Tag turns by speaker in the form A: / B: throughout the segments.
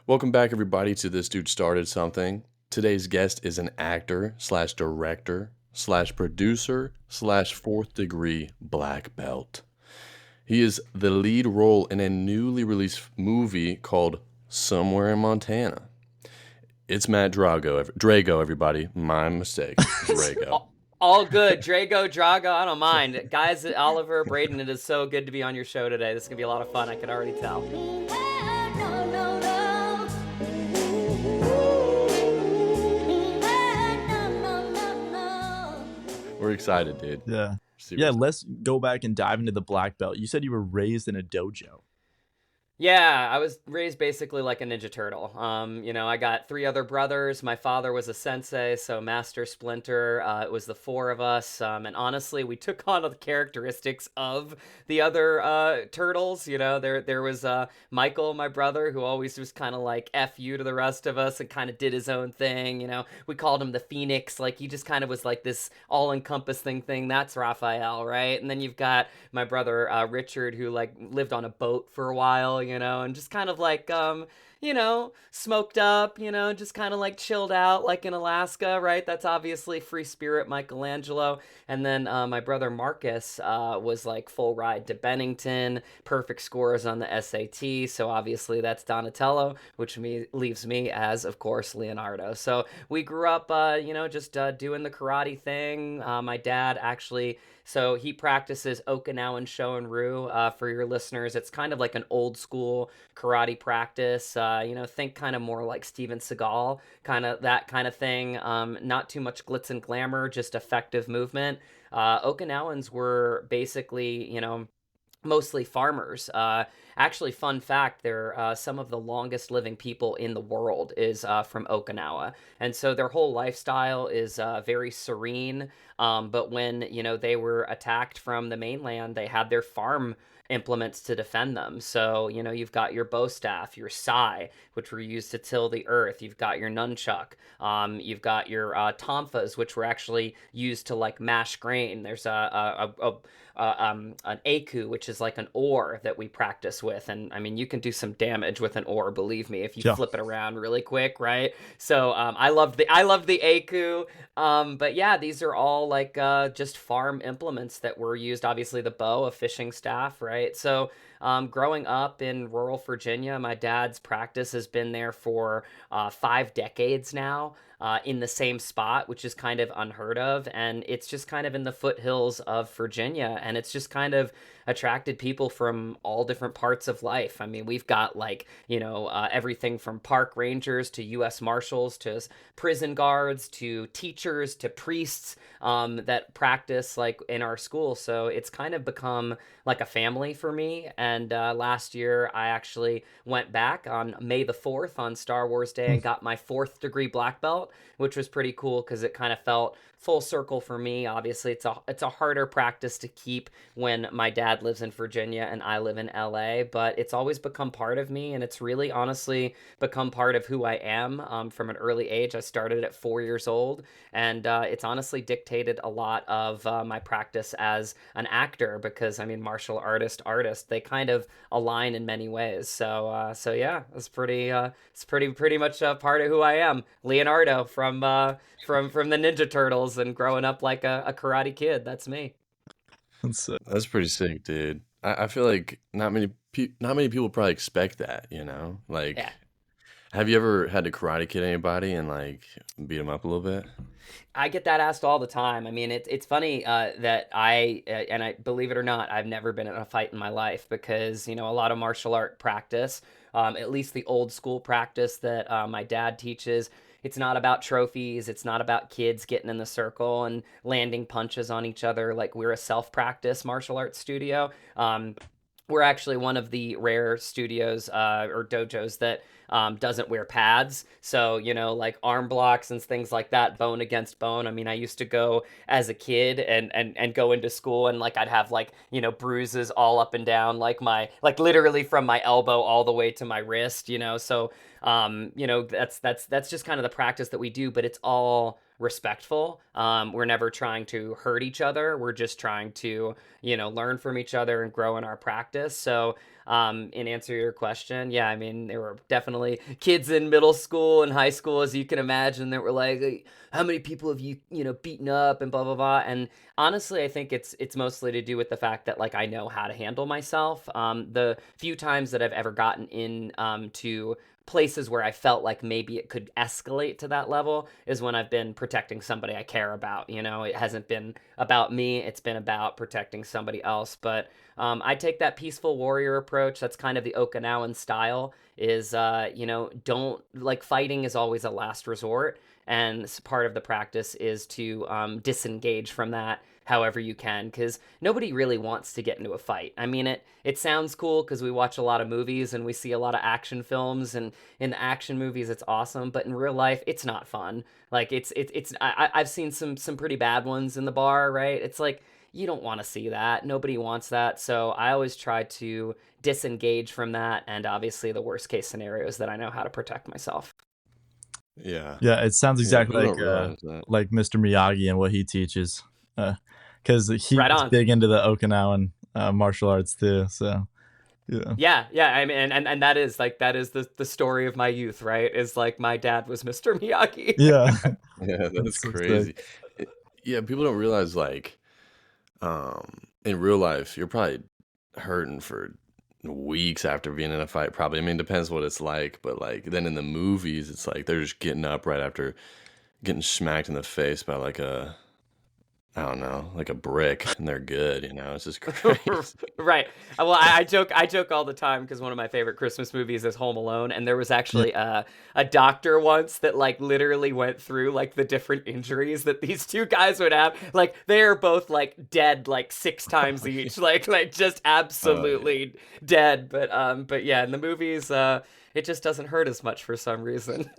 A: Welcome back, everybody, to This Dude Started Something. Today's guest is an actor slash director slash producer slash fourth degree black belt. He is the lead role in a newly released movie called Somewhere in Montana. It's Matt Drago, everybody. My mistake. Drago.
B: All good. Drago, I don't mind. Guys, Oliver, Brayden, it is so good to be on your show today. This is going to be a lot of fun. I can already tell.
A: We're excited, dude.
C: Yeah.
A: See
C: Yeah,
A: what's up.
C: let's go back and dive into the black belt. You said you were raised in a dojo.
B: Yeah, I was raised basically like a Ninja Turtle. I got three other brothers. My father was a sensei, so Master Splinter. It was the four of us, and honestly, we took on the characteristics of the other turtles. There was Michael, my brother, who always was kind of like "f you" to the rest of us and kind of did his own thing. We called him the Phoenix. Like he just kind of was like this all-encompassing thing. That's Raphael, right? And then you've got my brother Richard, who like lived on a boat for a while, and just kind of like smoked up, just kind of like chilled out like in Alaska, right? That's obviously free spirit Michelangelo. And then my brother Marcus was like full ride to Bennington, perfect scores on the SAT, so obviously that's Donatello, which leaves me as, of course, Leonardo. So we grew up just doing the karate thing. My dad actually, so he practices Okinawan Shorin-ryu. For your listeners, it's kind of like an old school karate practice. Think kind of more like Steven Seagal, kind of that kind of thing. Not too much glitz and glamour, just effective movement. Okinawans were basically, mostly farmers. Actually, fun fact, they're some of the longest living people in the world is from Okinawa. And so their whole lifestyle is very serene. But when, they were attacked from the mainland, they had their farm implements to defend them. So, you've got your bow staff, your sai, which were used to till the earth. You've got your nunchuck. You've got your tonfas, which were actually used to like mash grain. There's an aku, which is like an oar that we practice with, and I mean you can do some damage with an oar, believe me, if you
C: Yeah.
B: flip it around really quick, right? So I love the aku. But yeah, these are all like just farm implements that were used. Obviously, the bow, a fishing staff, right? So growing up in rural Virginia, my dad's practice has been there for 5 decades now. In the same spot, which is kind of unheard of. And it's just kind of in the foothills of Virginia. And it's just kind of attracted people from all different parts of life. I mean, we've got like, everything from park rangers to U.S. Marshals to prison guards to teachers to priests that practice like in our school. So it's kind of become like a family for me. And last year, I actually went back on May the 4th on Star Wars Day and got my fourth degree black belt, which was pretty cool because it kind of felt full circle for me. Obviously, it's a harder practice to keep when my dad lives in Virginia and I live in LA, but it's always become part of me, and it's really honestly become part of who I am from an early age. I started at 4 years old, and it's honestly dictated a lot of my practice as an actor because I mean, martial artist, they kind of align in many ways. So yeah, it's pretty much a part of who I am, Leonardo from the Ninja Turtles and growing up like a karate kid. That's me.
C: So,
A: That's pretty sick, dude. I feel like not many people probably expect that, Like,
B: Yeah.
A: have you ever had to karate kid anybody and like beat them up a little bit?
B: I get that asked all the time. I mean, it's funny that and I believe it or not, I've never been in a fight in my life because a lot of martial art practice, at least the old school practice that my dad teaches. It's not about trophies. It's not about kids getting in the circle and landing punches on each other. Like we're a self practice martial arts studio. We're actually one of the rare studios or dojos that doesn't wear pads. So, like arm blocks and things like that, bone against bone. I mean, I used to go as a kid and go into school and like I'd have like, bruises all up and down, like literally from my elbow all the way to my wrist. So, that's just kind of the practice that we do, but it's all respectful. We're never trying to hurt each other. We're just trying to, learn from each other and grow in our practice. So, In answer to your question, yeah, I mean, there were definitely kids in middle school and high school, as you can imagine, that were like, how many people have you, beaten up and blah blah blah. And honestly, I think it's mostly to do with the fact that like I know how to handle myself. The few times that I've ever gotten in to places where I felt like maybe it could escalate to that level is when I've been protecting somebody I care about. It hasn't been about me, it's been about protecting somebody else. But I take that peaceful warrior approach. That's kind of the Okinawan style. Is don't like fighting is always a last resort, and part of the practice is to disengage from that however you can, because nobody really wants to get into a fight. I mean, it sounds cool because we watch a lot of movies and we see a lot of action films, and in the action movies it's awesome, but in real life it's not fun. Like I've seen some pretty bad ones in the bar, right? It's like you don't want to see that. Nobody wants that. So I always try to disengage from that, and obviously the worst case scenario is that I know how to protect myself.
A: Yeah.
C: Yeah, it sounds
A: Yeah,
C: exactly
A: people don't realize that.
C: like Mr. Miyagi and what he teaches, because he
B: Right
C: was
B: on.
C: big into the Okinawan martial arts too. So yeah,
B: Yeah. I mean, and that is the story of my youth, right? Is like my dad was Mr. Miyagi.
C: yeah,
A: Yeah, that's
C: that's so sick.
A: crazy. Yeah, people don't realize like in real life you're probably hurting for weeks after being in a fight probably. I mean, depends what it's like, but like then in the movies it's like they're just getting up right after getting smacked in the face by like a I don't know, like a brick and they're good, it's just crazy.
B: Right. Well, I joke all the time because one of my favorite Christmas movies is Home Alone, and there was
C: Yeah,
B: actually a doctor once that like literally went through like the different injuries that these two guys would have. Like they are both like dead like six times each, like just
A: Oh yeah.
B: absolutely dead. But yeah, in the movies, it just doesn't hurt as much for some reason.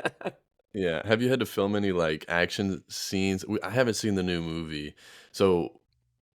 A: Yeah. Have you had to film any like action scenes? I haven't seen the new movie. So,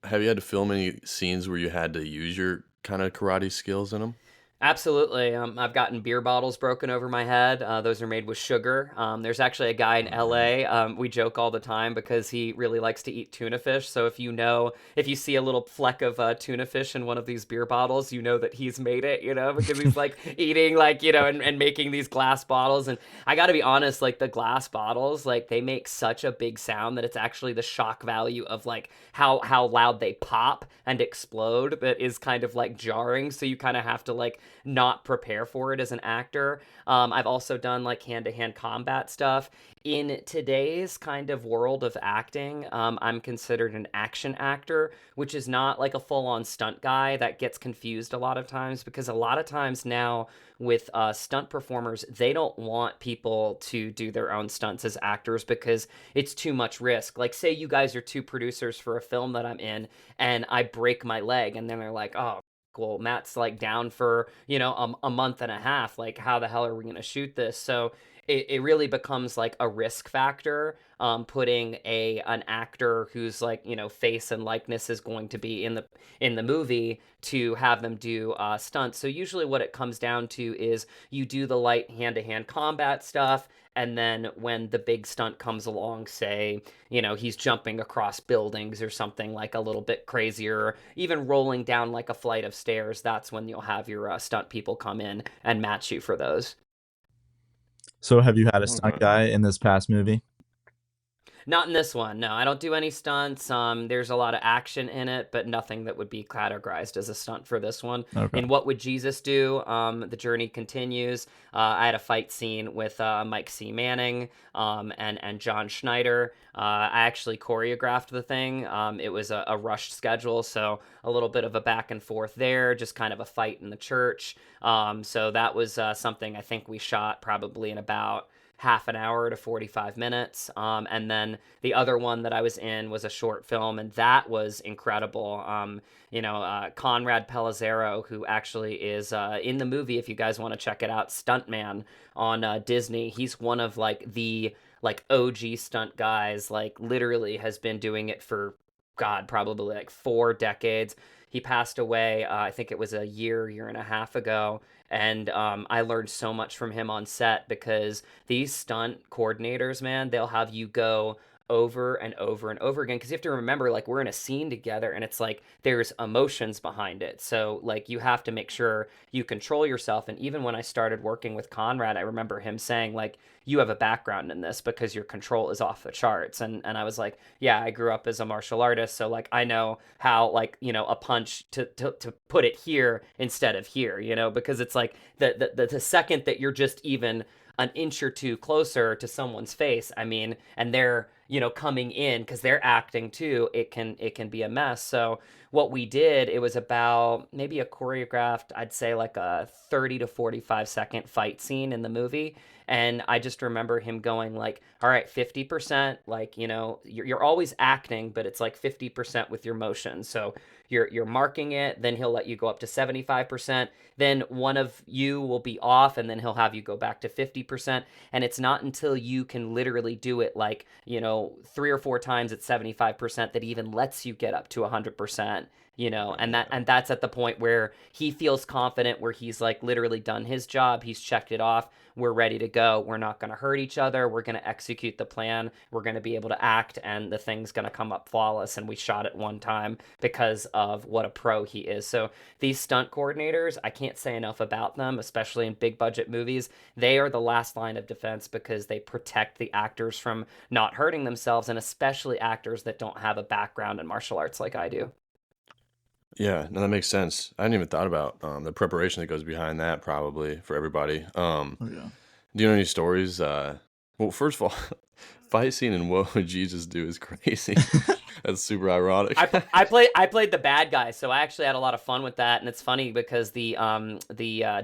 A: have you had to film any scenes where you had to use your kind of karate skills in them?
B: Absolutely. I've gotten beer bottles broken over my head. Those are made with sugar. There's actually a guy in
A: Oh man.
B: LA. We joke all the time because he really likes to eat tuna fish. So if you see a little fleck of tuna fish in one of these beer bottles, you know that he's made it, because he's like eating, like, and making these glass bottles. And I got to be honest, like the glass bottles, like they make such a big sound that it's actually the shock value of like how loud they pop and explode that is kind of like jarring. So you kind of have to like not prepare for it as an actor. I've also done like hand to hand combat stuff. In today's kind of world of acting, I'm considered an action actor, which is not like a full on stunt guy. That gets confused a lot of times because a lot of times now with stunt performers, they don't want people to do their own stunts as actors because it's too much risk. Like, say you guys are two producers for a film that I'm in, and I break my leg, and then they're like, oh, well, Matt's like down for, a month and a half. Like, how the hell are we going to shoot this? So it really becomes like a risk factor, putting an actor whose like, face and likeness is going to be in the movie to have them do stunts. So usually what it comes down to is you do the light hand-to-hand combat stuff, and then when the big stunt comes along, say, he's jumping across buildings or something like a little bit crazier, or even rolling down like a flight of stairs, that's when you'll have your stunt people come in and match you for those.
C: so have you had a stunt
A: Okay.
C: guy in this past movie?
B: Not in this one. No, I don't do any stunts. There's a lot of action in it, but nothing that would be categorized as a stunt for this one.
C: Okay.
B: In What Would Jesus Do? The journey continues. I had a fight scene with Mike C. Manning, and John Schneider. I actually choreographed the thing. It was a rushed schedule, so a little bit of a back and forth there, just kind of a fight in the church. So that was something I think we shot probably in about half an hour to 45 minutes. And then the other one that I was in was a short film, and that was incredible. Conrad Pellizzero, who actually is in the movie, if you guys want to check it out, Stuntman on Disney. He's one of like the like OG stunt guys, like literally has been doing it for God, probably like 4 decades. He passed away, I think it was a year and a half ago. And I learned so much from him on set because these stunt coordinators, man, they'll have you go over and over and over again, because you have to remember, like, we're in a scene together and it's like there's emotions behind it. So like you have to make sure you control yourself. And even when I started working with Conrad, I remember him saying, like, you have a background in this because your control is off the charts. And I was like, yeah, I grew up as a martial artist, so like I know how, like, a punch to put it here instead of here, because it's like the second that you're just even an inch or two closer to someone's face, I mean, and they're, coming in because they're acting too, it can be a mess. So what we did, it was about maybe a choreographed, I'd say like a 30 to 45-second fight scene in the movie. And I just remember him going like, all right, 50%, like, you're always acting, but it's like 50% with your motion. So you're marking it, then he'll let you go up to 75%. Then one of you will be off, and then he'll have you go back to 50%. And it's not until you can literally do it like, 3 or 4 times at 75% that he even lets you get up to 100%. And that's at the point where he feels confident, where he's like literally done his job, he's checked it off, we're ready to go, we're not going to hurt each other, we're going to execute the plan, we're going to be able to act, and the thing's going to come up flawless. And we shot it one time because of what a pro he is. So these stunt coordinators, I can't say enough about them, especially in big budget movies. They are the last line of defense because they protect the actors from not hurting themselves, and especially actors that don't have a background in martial arts like I do.
A: Yeah, no, that makes sense. I hadn't even thought about the preparation that goes behind that probably for everybody.
C: Oh yeah.
A: Do you know any stories? Well, first of all, fight scene in What Would Jesus Do is crazy. That's super ironic.
B: I played the bad guy, so I actually had a lot of fun with that. And it's funny because the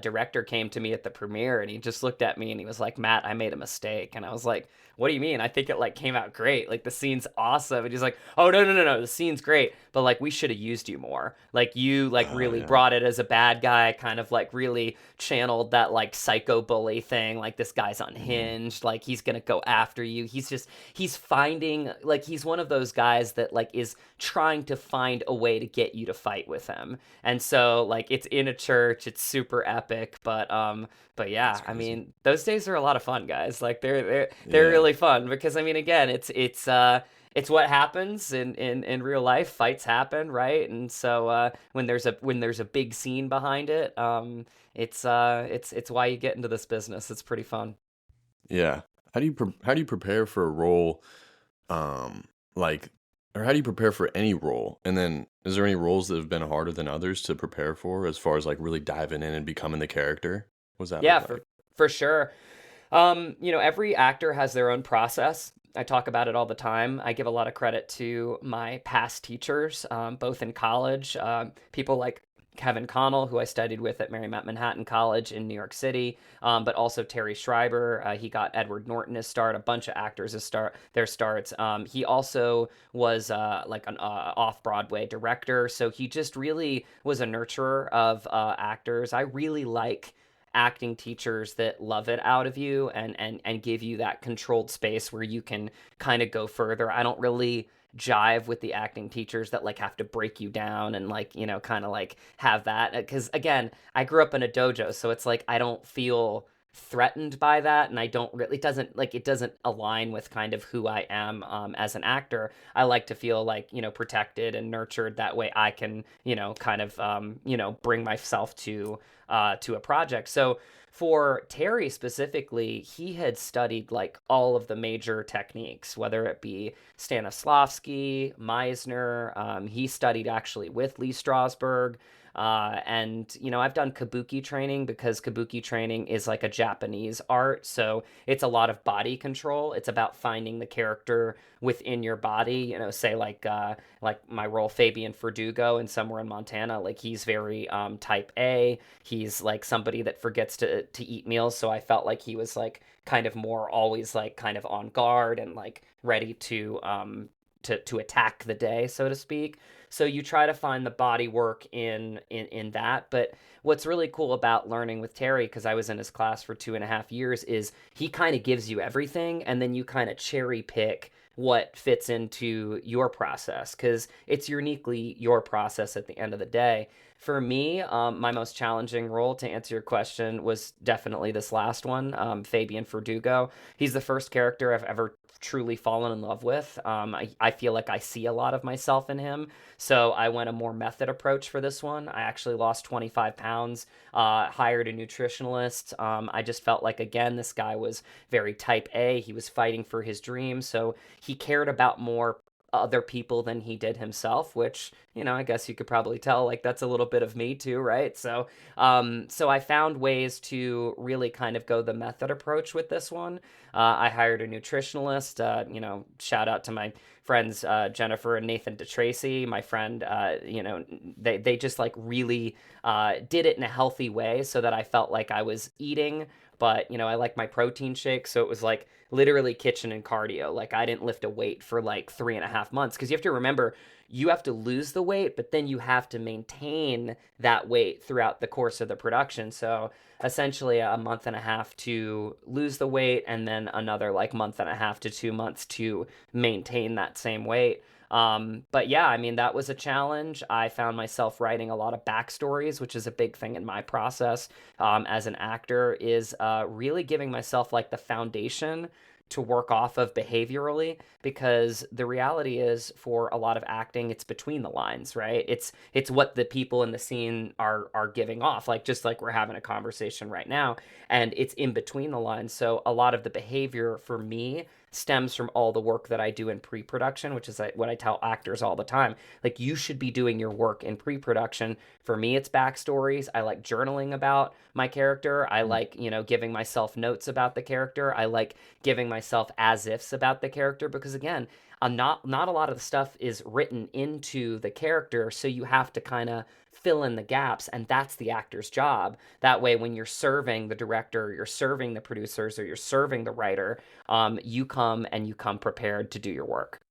B: director came to me at the premiere, and he just looked at me and he was like, "Matt, I made a mistake." And I was like, "What do you mean? I think it like came out great. Like the scene's awesome." And he's like, "Oh, no, no, no, no, the scene's great, but like we should have used you more. Like you like
A: Oh
B: really
A: yeah.
B: brought it as a bad guy, kind of like really channeled that like psycho bully thing. Like this guy's
A: Mhm.
B: unhinged. Like he's gonna go after you. He's finding, like, he's one of those guys that like is trying to find a way to get you to fight with him." And so like it's in a church, it's super epic, but yeah,
A: That's
B: I
A: crazy.
B: mean, those days are a lot of fun, guys. Like they're
A: Yeah.
B: really fun because I mean, again, it's what happens in real life. Fights happen, right? And so when there's a big scene behind it, it's why you get into this business. It's pretty fun.
A: Yeah. How do you prepare for a role, um, like, or how do you prepare for any role? And then, is there any roles that have been harder than others to prepare for, as far as like really diving in and becoming the character? What's that
B: Yeah,
A: look
B: for
A: like?
B: for sure. Every actor has their own process. I talk about it all the time. I give a lot of credit to my past teachers, both in college. People like Kevin Connell, who I studied with at Marymount Manhattan College in New York City, but also Terry Schreiber. He got Edward Norton his start, a bunch of actors their starts. He also was like an off Broadway director, so he just really was a nurturer of actors. I really like acting teachers that love it out of you and give you that controlled space where you can kind of go further. I don't really jive with the acting teachers that like have to break you down and like, kind of like have that, because again, I grew up in a dojo, so it's like I don't feel threatened by that, and I don't really, it doesn't align with kind of who I am as an actor. I like to feel like, protected and nurtured, that way I can, kind of bring myself to a project. So for Terry specifically, he had studied like all of the major techniques, whether it be Stanislavski, Meisner. He studied actually with Lee Strasberg. And I've done kabuki training because kabuki training is like a Japanese art, so it's a lot of body control. It's about finding the character within your body. Say like my role Fabian Verdugo in Somewhere in Montana. Like he's very type A. He's like somebody that forgets to eat meals, so I felt like he was like kind of more always like kind of on guard and like ready to attack the day, so to speak. So you try to find the body work in that. But what's really cool about learning with Terry, because I was in his class for 2.5 years, is he kind of gives you everything, and then you kind of cherry pick what fits into your process because it's uniquely your process at the end of the day. For me, my most challenging role, to answer your question, was definitely this last one, Fabian Verdugo. He's the first character I've ever truly fallen in love with. I feel like I see a lot of myself in him. So I went a more method approach for this one. I actually lost 25 pounds, hired a nutritionalist. I just felt like, again, this guy was very type A. He was fighting for his dreams. So he cared about more other people than he did himself, which, I guess you could probably tell, like, that's a little bit of me too, right? So I found ways to really kind of go the method approach with this one. I hired a nutritionalist. Shout out to my friends Jennifer and Nathan DeTracy. My friend, they just like really did it in a healthy way so that I felt like I was eating, but I like my protein shake, so it was like literally kitchen and cardio. Like I didn't lift a weight for like 3.5 months because you have to remember you have to lose the weight, but then you have to maintain that weight throughout the course of the production. So essentially a month and a half to lose the weight, and then another like month and a half to 2 months to maintain that same weight. But yeah, I mean, that was a challenge. I found myself writing a lot of backstories, which is a big thing in my process as an actor, is really giving myself like the foundation to work off of behaviorally, because the reality is for a lot of acting it's between the lines, right? It's what the people in the scene are giving off, like just like we're having a conversation right now, and it's in between the lines. So a lot of the behavior for me stems from all the work that I do in pre-production, which is what I tell actors all the time. Like, you should be doing your work in pre-production. For me, it's backstories. I like journaling about my character. I like, giving myself notes about the character. I like giving myself as ifs about the character because, again, not a lot of the stuff is written into the character, so you have to kind of fill in the gaps, and that's the actor's job. That way, when you're serving the director, you're serving the producers, or you're serving the writer, you come prepared to do your work.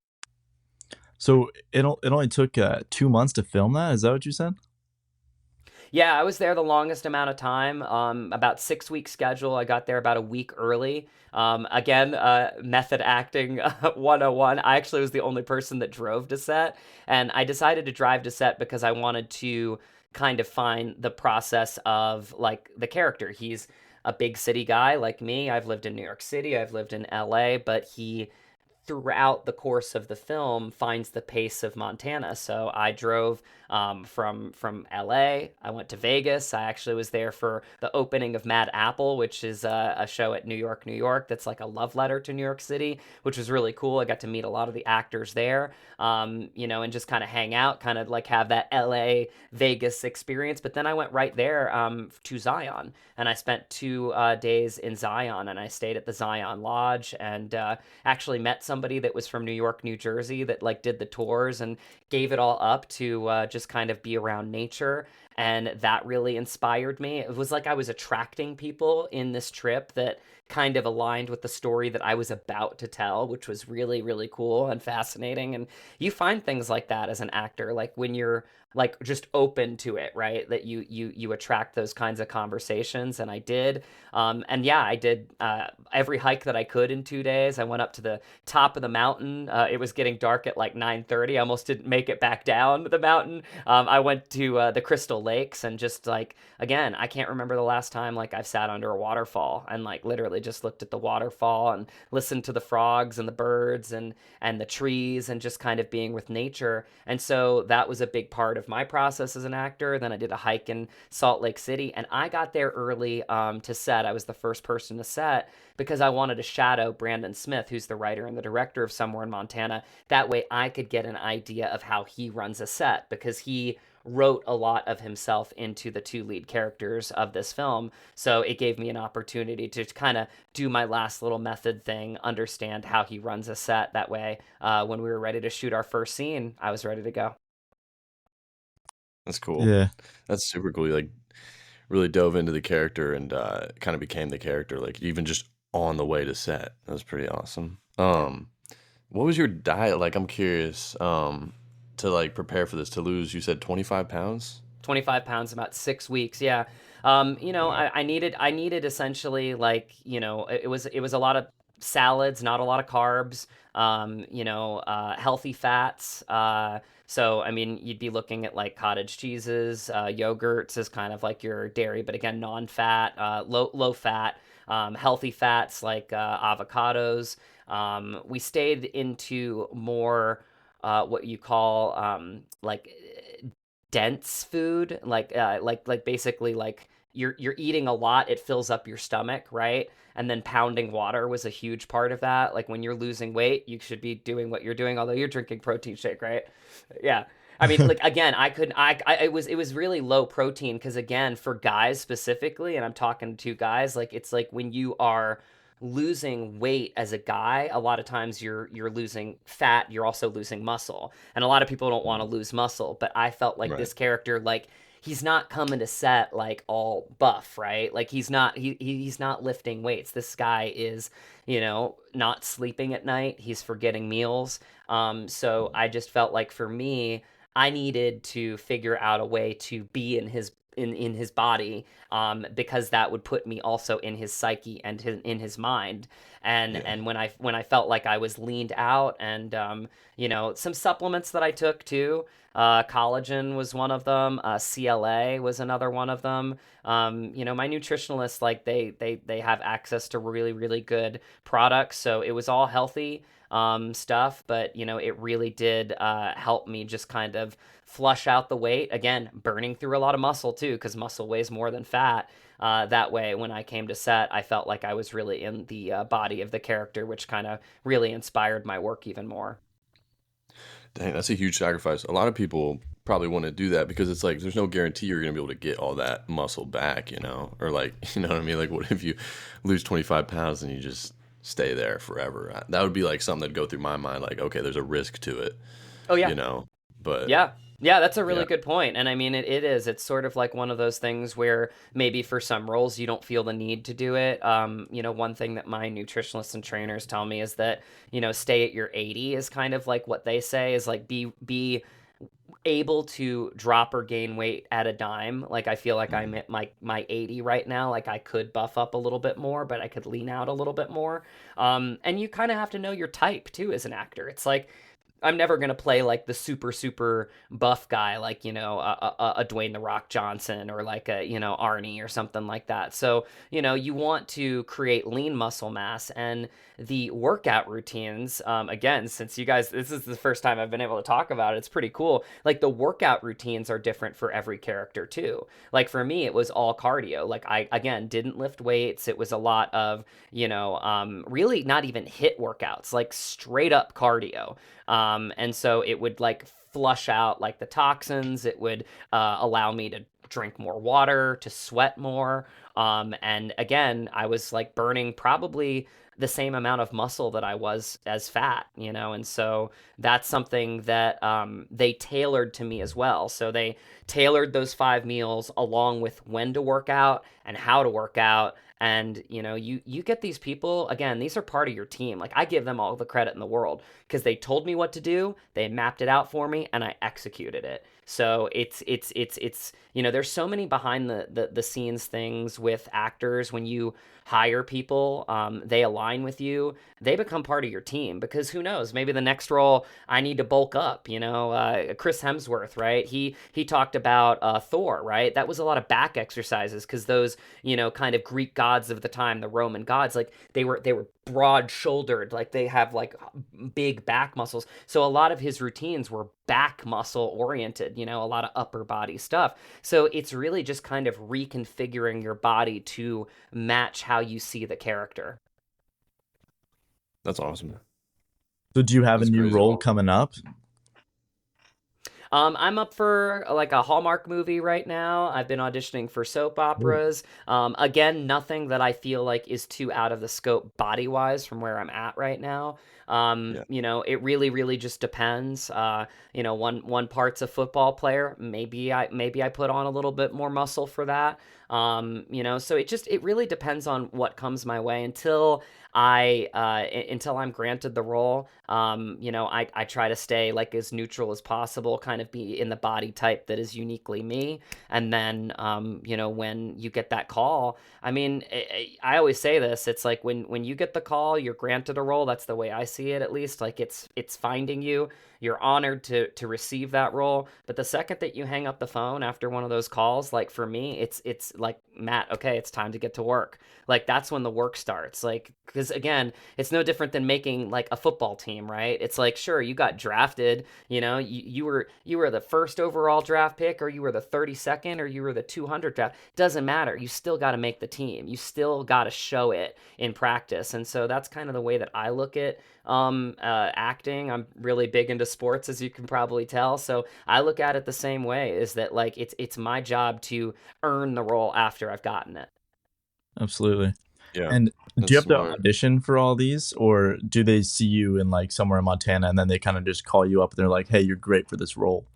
C: So it only took 2 months to film that. Is that what you said?
B: Yeah, I was there the longest amount of time, about 6 week schedule. I got there about a week early. Again, method acting 101. I actually was the only person that drove to set, and I decided to drive to set because I wanted to kind of find the process of like the character. He's a big city guy like me. I've lived in New York City, I've lived in LA, but he throughout the course of the film finds the pace of Montana. So I drove from LA. I went to Vegas. I actually was there for the opening of Mad Apple, which is a show at New York, New York. That's like a love letter to New York City, which was really cool. I got to meet a lot of the actors there, and just kind of hang out, kind of like have that LA Vegas experience. But then I went right there to Zion, and I spent 2 days in Zion, and I stayed at the Zion Lodge, and actually met somebody that was from New York, New Jersey, that like did the tours and gave it all up to just kind of be around nature. And that really inspired me. It was like I was attracting people in this trip that kind of aligned with the story that I was about to tell, which was really, really cool and fascinating. And you find things like that as an actor, like when you're like just open to it, right? That you attract those kinds of conversations, and I did. And yeah, I did every hike that I could in 2 days. I went up to the top of the mountain. It was getting dark at like 9:30. I almost didn't make it back down the mountain. I went to the Crystal Lakes, and just like, again, I can't remember the last time like I've sat under a waterfall and like literally just looked at the waterfall and listened to the frogs and the birds and the trees, and just kind of being with nature. And so that was a big part of my process as an actor. Then I did a hike in Salt Lake City, and I got there early to set. I was the first person to set because I wanted to shadow Brandon Smith, who's the writer and the director of Somewhere in Montana. That way I could get an idea of how he runs a set, because he wrote a lot of himself into the two lead characters of this film. So it gave me an opportunity to kind of do my last little method thing, understand how he runs a set. That way, when we were ready to shoot our first scene, I was ready to go.
A: That's cool.
C: Yeah.
A: That's super cool. You like really dove into the character and kind of became the character, like even just on the way to set. That was pretty awesome. What was your diet like? I'm curious. to like prepare for this to lose? You said 25 pounds.
B: 25 pounds, about 6 weeks. Yeah.
A: Wow.
B: I needed essentially like, it was a lot of salads, not a lot of carbs, healthy fats. So, I mean, you'd be looking at like cottage cheeses, yogurts is kind of like your dairy, but again, non-fat, low fat, healthy fats like avocados. We stayed into more what you call like dense food, like basically like you're eating a lot, it fills up your stomach, right? And then pounding water was a huge part of that. Like when you're losing weight, you should be doing what you're doing, although you're drinking protein shake, right? Yeah. I mean, like again, I could I it was really low protein because again, for guys specifically, and I'm talking to guys, like it's like when you are losing weight as a guy, a lot of times you're losing fat, you're also losing muscle. And a lot of people don't want to lose muscle, but I felt like
A: Right.
B: this character, like he's not coming to set like all buff, right? Like he's not lifting weights. This guy is, not sleeping at night. He's forgetting meals. So I just felt like for me, I needed to figure out a way to be in his body, because that would put me also in his psyche and in his mind. And
A: Yeah.
B: when I felt like I was leaned out, and some supplements that I took too. Collagen was one of them. CLA was another one of them. My nutritionalists, like they have access to really really good products, so it was all healthy stuff. But it really did help me just kind of flush out the weight. Again, burning through a lot of muscle too, because muscle weighs more than fat. That way, when I came to set, I felt like I was really in the body of the character, which kind of really inspired my work even more.
A: Dang, that's a huge sacrifice. A lot of people probably want to do that because it's like there's no guarantee you're going to be able to get all that muscle back, or like, you know what I mean? Like, what if you lose 25 pounds and you just stay there forever? That would be like something that'd go through my mind. Like, okay, there's a risk to it,
B: Oh yeah,
A: you know? But
B: yeah. Yeah, that's a really
A: yeah,
B: good point. And I mean, it is. It's sort of like one of those things where maybe for some roles you don't feel the need to do it. One thing that my nutritionists and trainers tell me is that, stay at your 80 is kind of like what they say is like be able to drop or gain weight at a dime. Like I feel like I'm
A: mhm,
B: at my 80 right now. Like I could buff up a little bit more, but I could lean out a little bit more. And you kind of have to know your type too as an actor. It's like I'm never gonna play like the super buff guy, like a Dwayne the Rock Johnson, or like a Arnie or something like that. So you want to create lean muscle mass, and the workout routines. Again, since you guys, this is the first time I've been able to talk about it, it's pretty cool. Like the workout routines are different for every character too. Like for me, it was all cardio. Like I again didn't lift weights. It was a lot of really not even hit workouts, like straight up cardio. And so it would like flush out like the toxins. It would allow me to drink more water, to sweat more. And again, I was like burning probably the same amount of muscle that I was as fat, and so that's something that they tailored to me as well. So they tailored those 5 meals along with when to work out and how to work out. And you get these people, again, these are part of your team. Like I give them all the credit in the world because they told me what to do, they mapped it out for me, and I executed it. So it's there's so many behind the scenes things with actors. When you hire people, they align with you, they become part of your team, because who knows, maybe the next role I need to bulk up. Chris Hemsworth, right? He talked about Thor, right? That was a lot of back exercises because those kind of Greek gods of the time, the Roman gods, like they were broad shouldered, like they have like big back muscles. So a lot of his routines were back muscle oriented, a lot of upper body stuff. So it's really just kind of reconfiguring your body to match how you see the character.
A: that's awesome.
C: So do you have a
A: That's
C: new
A: crazy.
C: role coming up?
B: I'm up for like a Hallmark movie right now. I've been auditioning for soap
C: Ooh.
B: operas. Again, nothing that I feel like is too out of the scope body wise from where I'm at right now.
A: Yeah.
B: It really, really just depends. One part's a football player. Maybe I put on a little bit more muscle for that. So it really depends on what comes my way until I'm granted the role. I try to stay like as neutral as possible, kind of be in the body type that is uniquely me. And then, when you get that call, I mean, I always say this. It's like when you get the call, you're granted a role. That's the way I see it, at least. Like it's finding you. You're honored to receive that role. But the second that you hang up the phone after one of those calls, like for me, it's like, Matt, okay, it's time to get to work. Like that's when the work starts. Like because again, it's no different than making like a football team, right? It's like sure, you got drafted, you were the first overall draft pick, or you were the 32nd, or you were the 200 draft. Doesn't matter. You still got to make the team. You still got to show it in practice. And so that's kind of the way that I look at acting. I'm really big into sports, as you can probably tell. So I look at it the same way, is that like it's my job to earn the role after I've gotten it.
C: Absolutely.
A: Yeah.
C: And do you
A: That's
C: have to
A: smart.
C: audition for all these, or do they see you in like somewhere in Montana and then they kind of just call you up and they're like, "Hey, you're great for this role"?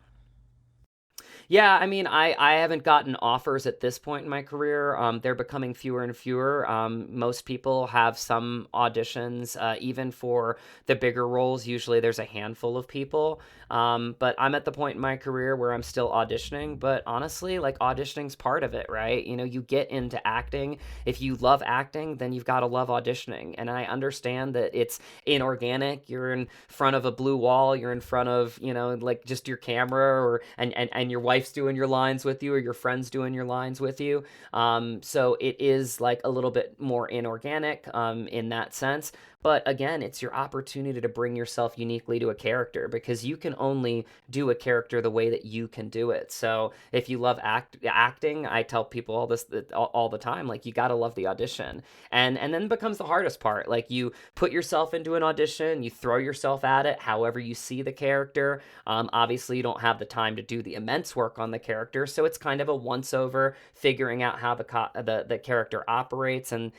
B: Yeah, I mean, I haven't gotten offers at this point in my career. They're becoming fewer and fewer. Most people have some auditions, even for the bigger roles. Usually there's a handful of people. But I'm at the point in my career where I'm still auditioning. But honestly, like auditioning's part of it, right? You get into acting. If you love acting, then you've got to love auditioning. And I understand that it's inorganic. You're in front of a blue wall. You're in front of, like just your camera, or and your wife's doing your lines with you, or your friends doing your lines with you. So it is like a little bit more inorganic in that sense. But again, it's your opportunity to bring yourself uniquely to a character, because you can only do a character the way that you can do it. So if you love acting, I tell people all the time, like you got to love the audition. And then becomes the hardest part. Like you put yourself into an audition, you throw yourself at it however you see the character. Obviously, you don't have the time to do the immense work on the character, so it's kind of a once over, figuring out how the character operates, and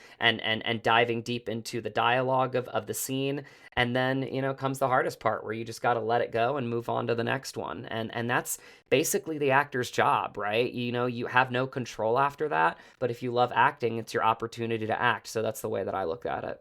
B: diving deep into the dialogue of the scene. And then comes the hardest part, where you just got to let it go and move on to the next one. And that's basically the actor's job, right? You have no control after that, but if you love acting, it's your opportunity to act. So that's the way that I look at it.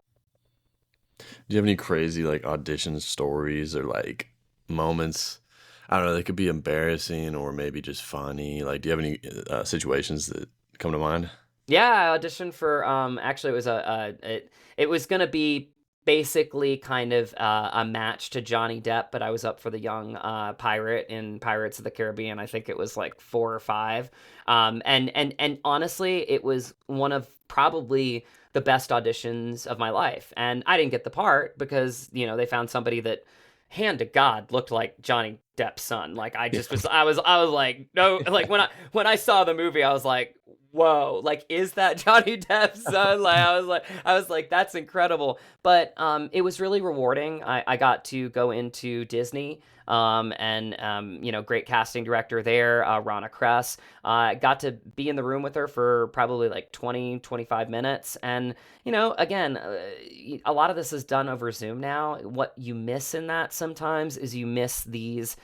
A: Do you have any crazy like audition stories or like moments? I don't know, they could be embarrassing or maybe just funny. Like, do you have any situations that come to mind?
B: Yeah, I auditioned for actually, it was it was gonna be basically kind of a match to Johnny Depp, but I was up for the young pirate in Pirates of the Caribbean. I think it was like 4 or 5. And honestly, it was one of probably the best auditions of my life. And I didn't get the part because, they found somebody that, hand to God, looked like Johnny Depp's son. Like I was like, no, like when I saw the movie, I was like, whoa, like is that Johnny Depp's son? Like I was like, that's incredible. But it was really rewarding. I got to go into Disney, and great casting director there, Rana Kress. Got to be in the room with her for probably like 20-25 minutes. And again, a lot of this is done over Zoom now. What you miss in that sometimes is you miss these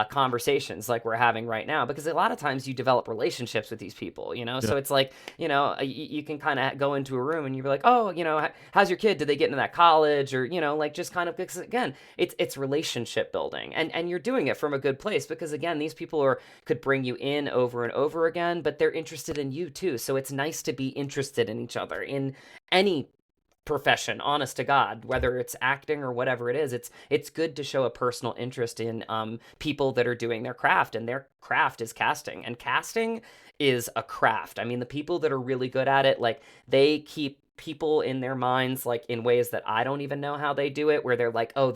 B: conversations like we're having right now, because a lot of times you develop relationships with these people.
C: Yeah.
B: So it's like, you can kind of go into a room and you're like, oh, how's your kid? Did they get into that college? Or, like just kind of, because again, it's relationship building, and you're doing it from a good place, because again, these people could bring you in over and over again, but they're interested in you too. So it's nice to be interested in each other in any profession, honest to God, whether it's acting or whatever it is. It's good to show a personal interest in people that are doing their craft, and their craft is casting, and casting is a craft. I mean, the people that are really good at it, like they keep people in their minds like in ways that I don't even know how they do it, where they're like, oh,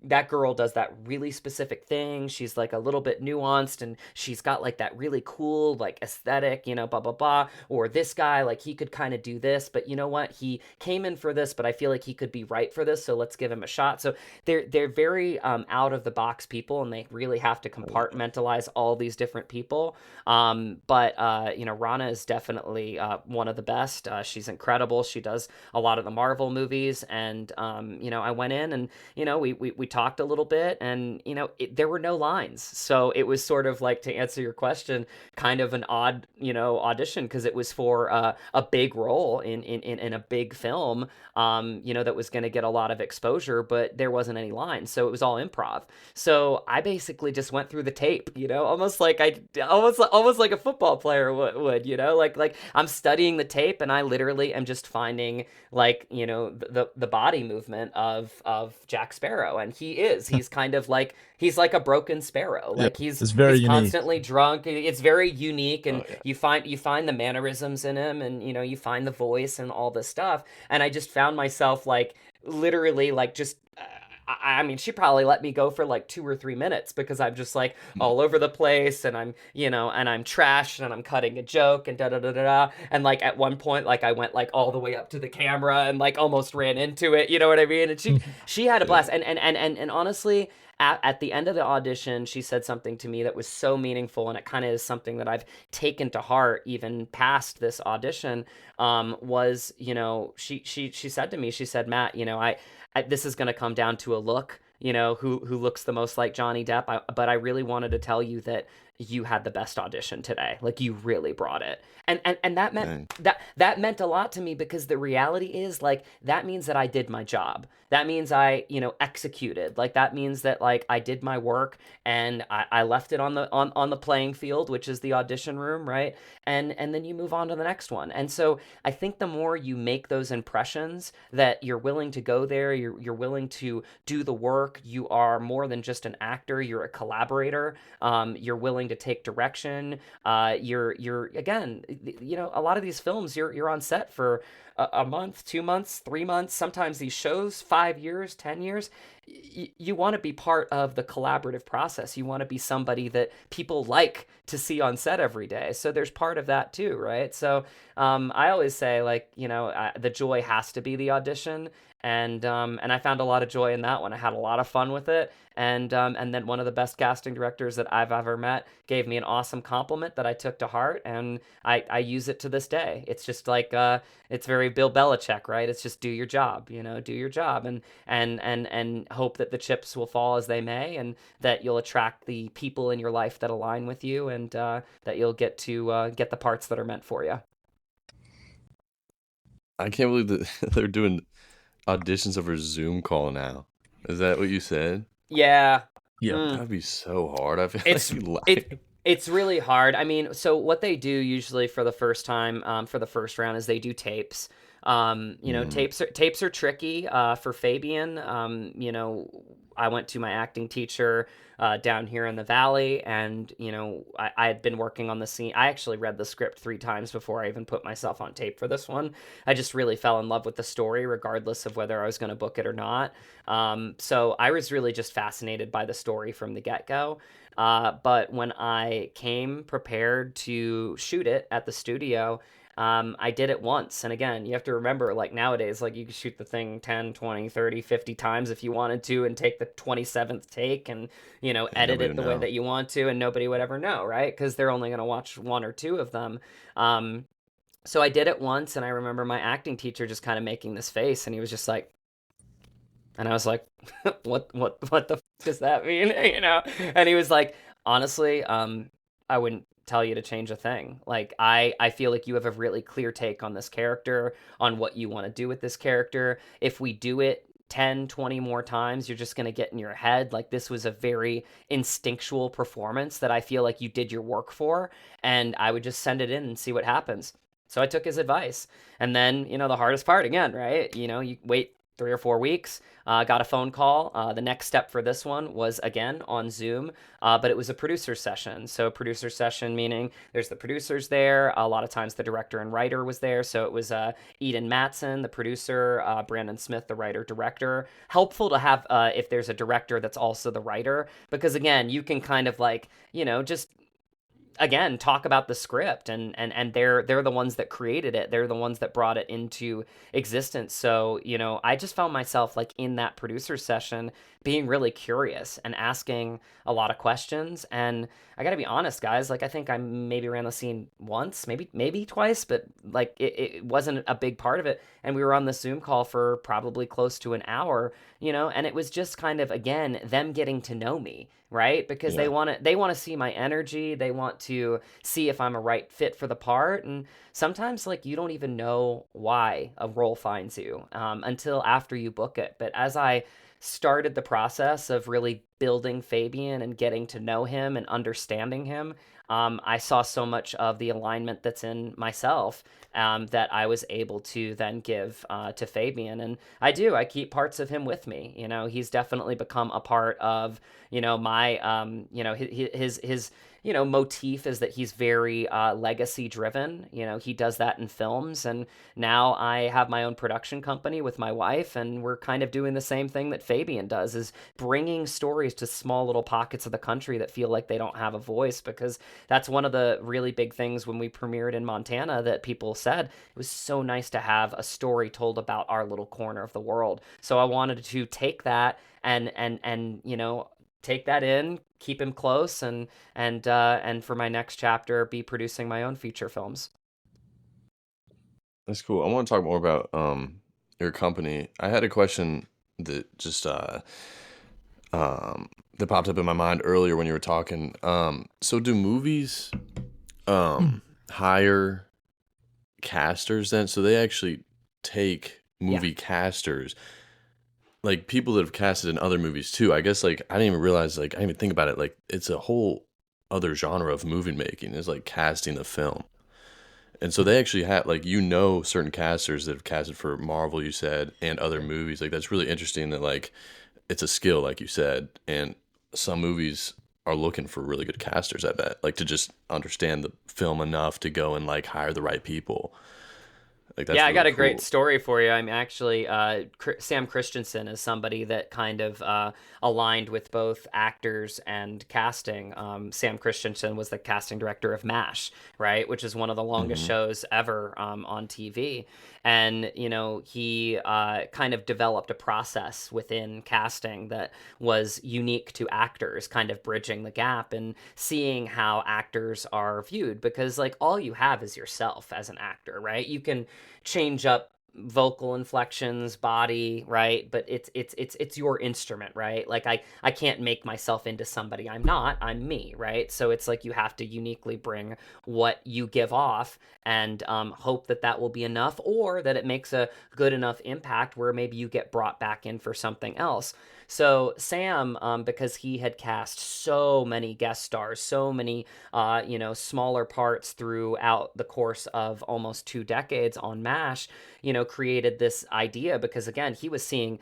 B: that girl does that really specific thing. She's like a little bit nuanced and she's got like that really cool like aesthetic, you know, blah blah blah. Or this guy, like he could kind of do this, but you know what? He came in for this, but I feel like he could be right for this, so let's give him a shot. So they're very out of the box people, and they really have to compartmentalize all these different people. But you know, Rana is definitely one of the best. She's incredible. She does a lot of the Marvel movies, and you know, I went in and you know, we talked a little bit, and you know, there were no lines, so it was sort of like, to answer your question, kind of an odd, you know, audition, because it was for a big role in a big film, you know, that was going to get a lot of exposure, but there wasn't any lines, so it was all improv. So I basically just went through the tape, you know, almost like a football player would, you know, like I'm studying the tape, and I literally am just finding, like, you know, the body movement of Jack Sparrow, and he's kind of like, he's like a broken sparrow,
C: Yeah,
B: like he's
C: it's very
B: he's
C: unique.
B: constantly drunk. It's very unique, and
A: Oh yeah.
B: you find the mannerisms in him, and you know, you find the voice and all this stuff, and I just found myself like literally like just I mean, she probably let me go for like 2 or 3 minutes, because I'm just like all over the place, and I'm, you know, and I'm trashed, and I'm cutting a joke, and da da da da da. And like at one point, like I went like all the way up to the camera and like almost ran into it. You know what I mean? And she had a
A: Yeah.
B: blast. And honestly, at the end of the audition, she said something to me that was so meaningful, and it kind of is something that I've taken to heart even past this audition. Was, you know, she said to me, she said, Matt, you know, this is going to come down to a look, you know, who looks the most like Johnny Depp. But I really wanted to tell you that you had the best audition today. Like, you really brought it. And that meant
A: Dang.
B: that meant a lot to me, because the reality is, like, that means that I did my job. That means I, you know, executed. Like, that means that, like, I did my work, and I left it on the playing field, which is the audition room, right? And then you move on to the next one. And so I think the more you make those impressions, that you're willing to go there, you're willing to do the work, you are more than just an actor, you're a collaborator, you're willing to take direction, you're again, you know, a lot of these films, you're on set for a month, 2 months, 3 months, sometimes these shows 5 years, 10 years. You want to be part of the collaborative process. You want to be somebody that people like to see on set every day. So there's part of that too, right? So I always say, like, you know, the joy has to be the audition, and I found a lot of joy in that one. I had a lot of fun with it, and then one of the best casting directors that I've ever met gave me an awesome compliment that I took to heart, and I use it to this day. It's just like it's very Bill Belichick, right? It's just do your job, you know, do your job, and hope that the chips will fall as they may, and that you'll attract the people in your life that align with you, and that you'll get to get the parts that are meant for you.
A: I can't believe that they're doing auditions over Zoom call now. Is that what you said?
B: Yeah.
C: Yeah.
B: Mm.
A: That'd be so hard. I feel
B: It's
A: like
B: it's really hard. I mean, so what they do usually for the first time, for the first round, is they do tapes. You know,
A: Mm,
B: tapes are tricky. For Fabian, you know, I went to my acting teacher down here in the valley, and you know, I had been working on the scene. I actually read the script 3 times before I even put myself on tape for this one. I just really fell in love with the story, regardless of whether I was going to book it or not. So I was really just fascinated by the story from the get go. But when I came prepared to shoot it at the studio, I did it once. And again, you have to remember, like, nowadays, like, you could shoot the thing 10, 20, 30, 50 times if you wanted to, and take the 27th take and, you know,
A: and
B: edit
A: nobody
B: it
A: would
B: the way
A: know.
B: that you want to, and nobody would ever know, right? Because they're only going to watch one or two of them. Um, so I did it once, and I remember my acting teacher just kind of making this face, and he was just like, and I was like, what the does that mean? You know? And he was like, honestly, I wouldn't tell you to change a thing. Like, I feel like you have a really clear take on this character, on what you want to do with this character. If we do it 10, 20 more times, you're just going to get in your head. Like, this was a very instinctual performance that I feel like you did your work for, and I would just send it in and see what happens. So I took his advice. And then, you know, the hardest part again, right? You know, you wait 3 or 4 weeks. Got a phone call. The next step for this one was again on Zoom, but it was a producer session. So, producer session meaning there's the producers there. A lot of times the director and writer was there. So, it was Eden Matson, the producer, Brandon Smith, the writer director. Helpful to have if there's a director that's also the writer, because again, you can kind of like, just again talk about the script, and they're the ones that created it, they're the ones that brought it into existence. So I just found myself like in that producer session being really curious and asking a lot of questions. And I gotta be honest, guys, like I think I maybe ran the scene once, maybe twice, but like it wasn't a big part of it. And we were on the Zoom call for probably close to an hour, and it was just kind of again them getting to know me, right? Because
A: Yeah.
B: they want to see my energy, they want to see if I'm a right fit for the part. And sometimes like you don't even know why a role finds you until after you book it. But as I started the process of really building Fabian and getting to know him and understanding him, I saw so much of the alignment that's in myself, that I was able to then give to Fabian. And I keep parts of him with me. He's definitely become a part of, my, his motif is that he's very legacy driven. He does that in films. And now I have my own production company with my wife, and we're kind of doing the same thing that Fabian does, is bringing stories to small little pockets of the country that feel like they don't have a voice. Because that's one of the really big things when we premiered in Montana that people said it was so nice to have a story told about our little corner of the world. So I wanted to take that and take that in, keep him close, and for my next chapter, be producing my own feature films.
A: That's cool. I want to talk more about your company. I had a question that just that popped up in my mind earlier when you were talking. So do movies hire casters then? So they actually take
B: Yeah.
A: movie casters, like people that have casted in other movies too. I guess like I didn't even realize, like I didn't even think about it. Like it's a whole other genre of movie making is like casting the film. And so they actually have like certain casters that have casted for Marvel, you said, and other movies. Like that's really interesting that like it's a skill, like you said, and some movies are looking for really good casters. I bet, like to just understand the film enough to go and like hire the right people. Like
B: Yeah,
A: that's
B: I got
A: really
B: a great
A: cool.
B: story for you. I'm actually Sam Christensen is somebody that kind of aligned with both actors and casting. Sam Christensen was the casting director of MASH, right, which is one of the longest
A: Hmm.
B: shows ever on TV. And he kind of developed a process within casting that was unique to actors, kind of bridging the gap and seeing how actors are viewed. Because like all you have is yourself as an actor, right? You can change up vocal inflections, body, right? But it's your instrument, right? Like I can't make myself into somebody I'm not. I'm me, right? So it's like you have to uniquely bring what you give off, and hope that that will be enough, or that it makes a good enough impact where maybe you get brought back in for something else. So Sam, because he had cast so many guest stars, so many smaller parts throughout the course of almost 2 decades on MASH, created this idea. Because again, he was seeing,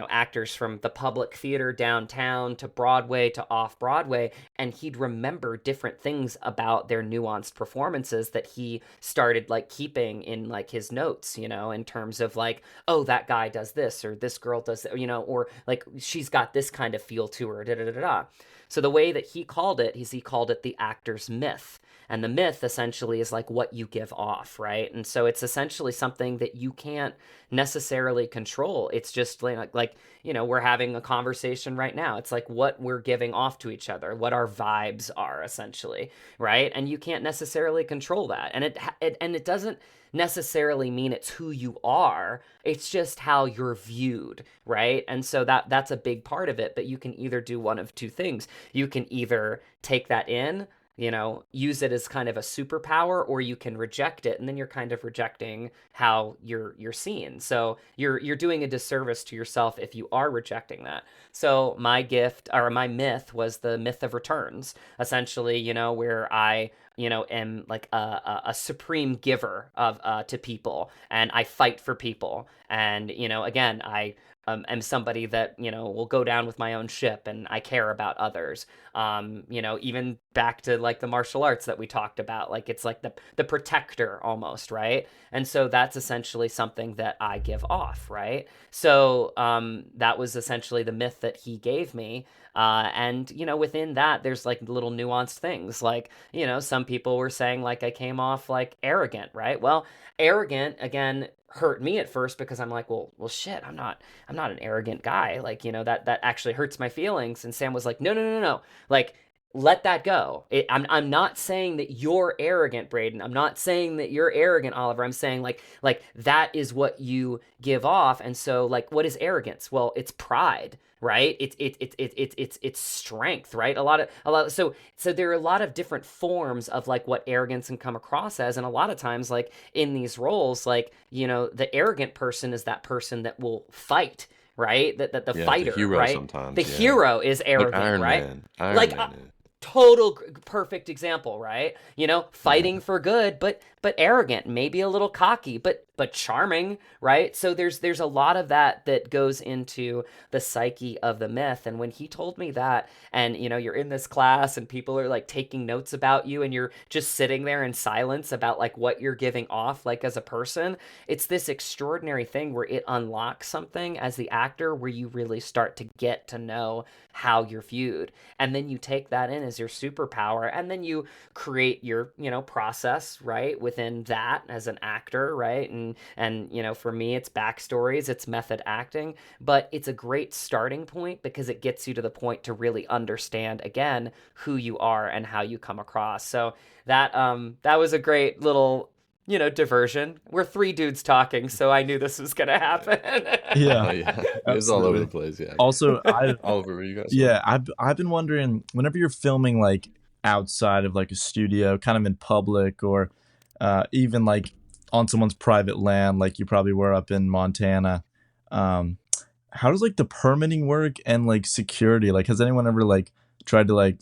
B: actors from the public theater downtown to Broadway to off Broadway, and he'd remember different things about their nuanced performances that he started like keeping in like his notes, in terms of like, oh, that guy does this, or this girl does that, or like she's got this kind of feel to her, da da da da. So the way that he called it is he called it the actor's myth. And the myth essentially is like what you give off, right? And so it's essentially something that you can't necessarily control. It's just like we're having a conversation right now. It's like what we're giving off to each other, what our vibes are essentially, right? And you can't necessarily control that. And it doesn't necessarily mean it's who you are. It's just how you're viewed, right? And so that's a big part of it. But you can either do one of two things. You can either take that in, use it as kind of a superpower, or you can reject it, and then you're kind of rejecting how you're seen. So you're doing a disservice to yourself if you are rejecting that. So my gift, or my myth, was the myth of returns, essentially, where I am like a supreme giver of to people, and I fight for people. And again, I am somebody that will go down with my own ship, and I care about others. Even back to like the martial arts that we talked about, like it's like the protector almost, right? And so that's essentially something that I give off, right? So that was essentially the myth that he gave me. And within that, there's like little nuanced things, like some people were saying like I came off like arrogant, right? Well, arrogant again hurt me at first because I'm like, well, shit, I'm not an arrogant guy, like that actually hurts my feelings. And Sam was like, no, like let that go. I'm not saying that you're arrogant, Brayden. I'm not saying that you're arrogant, Oliver. I'm saying like that is what you give off. And so like, what is arrogance? Well, it's pride, right? It's strength, right? So there are a lot of different forms of like what arrogance can come across as, and a lot of times like in these roles, like the arrogant person is that person that will fight, right? That the
A: Yeah, the
B: fighter,
A: hero
B: right?
A: sometimes,
B: The
A: yeah.
B: hero is
A: Like
B: arrogant,
A: Iron
B: right?
A: Man. Iron
B: Like
A: Man is.
B: total perfect example, right? Fighting
A: Yeah.
B: for good, but arrogant, maybe a little cocky, but charming, right? So there's a lot of that goes into the psyche of the myth. And when he told me that, and you're in this class and people are like taking notes about you, and you're just sitting there in silence about like what you're giving off like as a person, it's this extraordinary thing where it unlocks something as the actor where you really start to get to know how you're viewed. And then you take that in as your superpower, and then you create your process, right, within that as an actor, right? And for me, it's backstories, it's method acting, but it's a great starting point because it gets you to the point to really understand again who you are and how you come across. So that was a great little diversion. We're three dudes talking, so I knew this was gonna happen.
C: Yeah,
A: Oh yeah. It's all over
C: absolutely.
A: the place, yeah.
C: Also,
A: Oliver, what you got something?
C: yeah, I've been wondering whenever you're filming like outside of like a studio, kind of in public, or even like on someone's private land, like you probably were up in Montana. Um, how does like the permitting work and like security? Like, has anyone ever like tried to like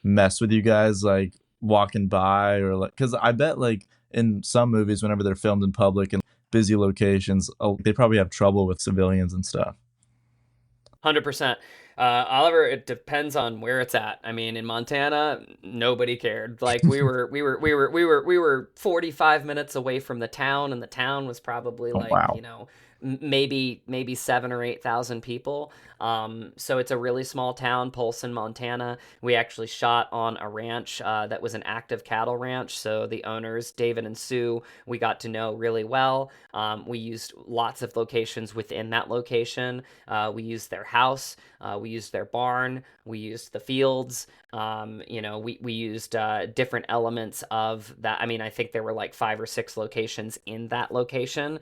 C: mess with you guys like walking by, or like, because I bet like in some movies whenever they're filmed in public and busy locations, oh, they probably have trouble with civilians and stuff.
B: 100%. Oliver, it depends on where it's at. I mean, in Montana, nobody cared. Like we were 45 minutes away from the town, and the town was probably
C: Oh
B: like,
C: wow.
B: maybe 7 or 8 thousand people. So it's a really small town, Polson, Montana. We actually shot on a ranch that was an active cattle ranch. So the owners, David and Sue, we got to know really well. We used lots of locations within that location. We used their house. We used their barn. We used the fields. We used different elements of that. I mean, I think there were like 5 or 6 locations in that location.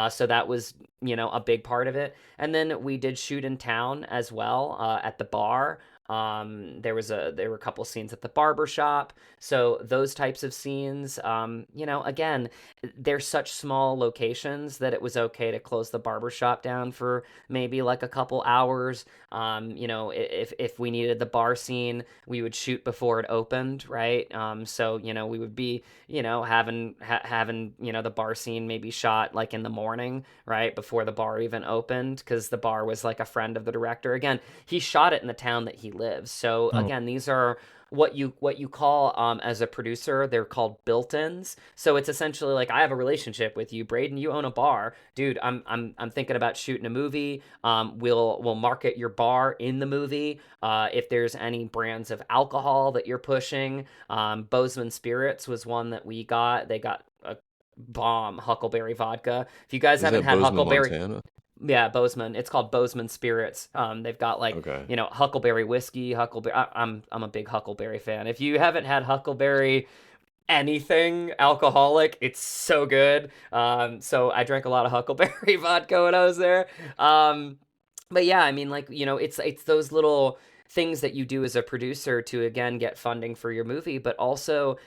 B: So that was, a big part of it. And then we did shoot in town as well, at the bar. There were a couple scenes at the barber shop. So those types of scenes, again, they're such small locations that it was okay to close the barber shop down for maybe like a couple hours. If we needed the bar scene, we would shoot before it opened, right? So we would be having the bar scene maybe shot like in the morning, right, before the bar even opened, because the bar was like a friend of the director. Again, he shot it in the town that he lives. So
C: Oh,
B: again, these are what you call, as a producer, they're called built-ins. So it's essentially like, I have a relationship with you, Braden. You own a bar, dude. I'm thinking about shooting a movie. We'll market your bar in the movie. If there's any brands of alcohol that you're pushing, Bozeman Spirits was one that we got. They got a bomb Huckleberry vodka. If you guys
A: Is
B: haven't
A: that
B: had
A: Bozeman,
B: Huckleberry,
A: Montana?
B: yeah, Bozeman. It's called Bozeman Spirits. They've got like
A: Okay.
B: Huckleberry whiskey, Huckleberry. I'm a big Huckleberry fan. If you haven't had Huckleberry anything alcoholic, it's so good. So I drank a lot of Huckleberry vodka when I was there. But yeah, I mean, like it's those little things that you do as a producer to again get funding for your movie, but also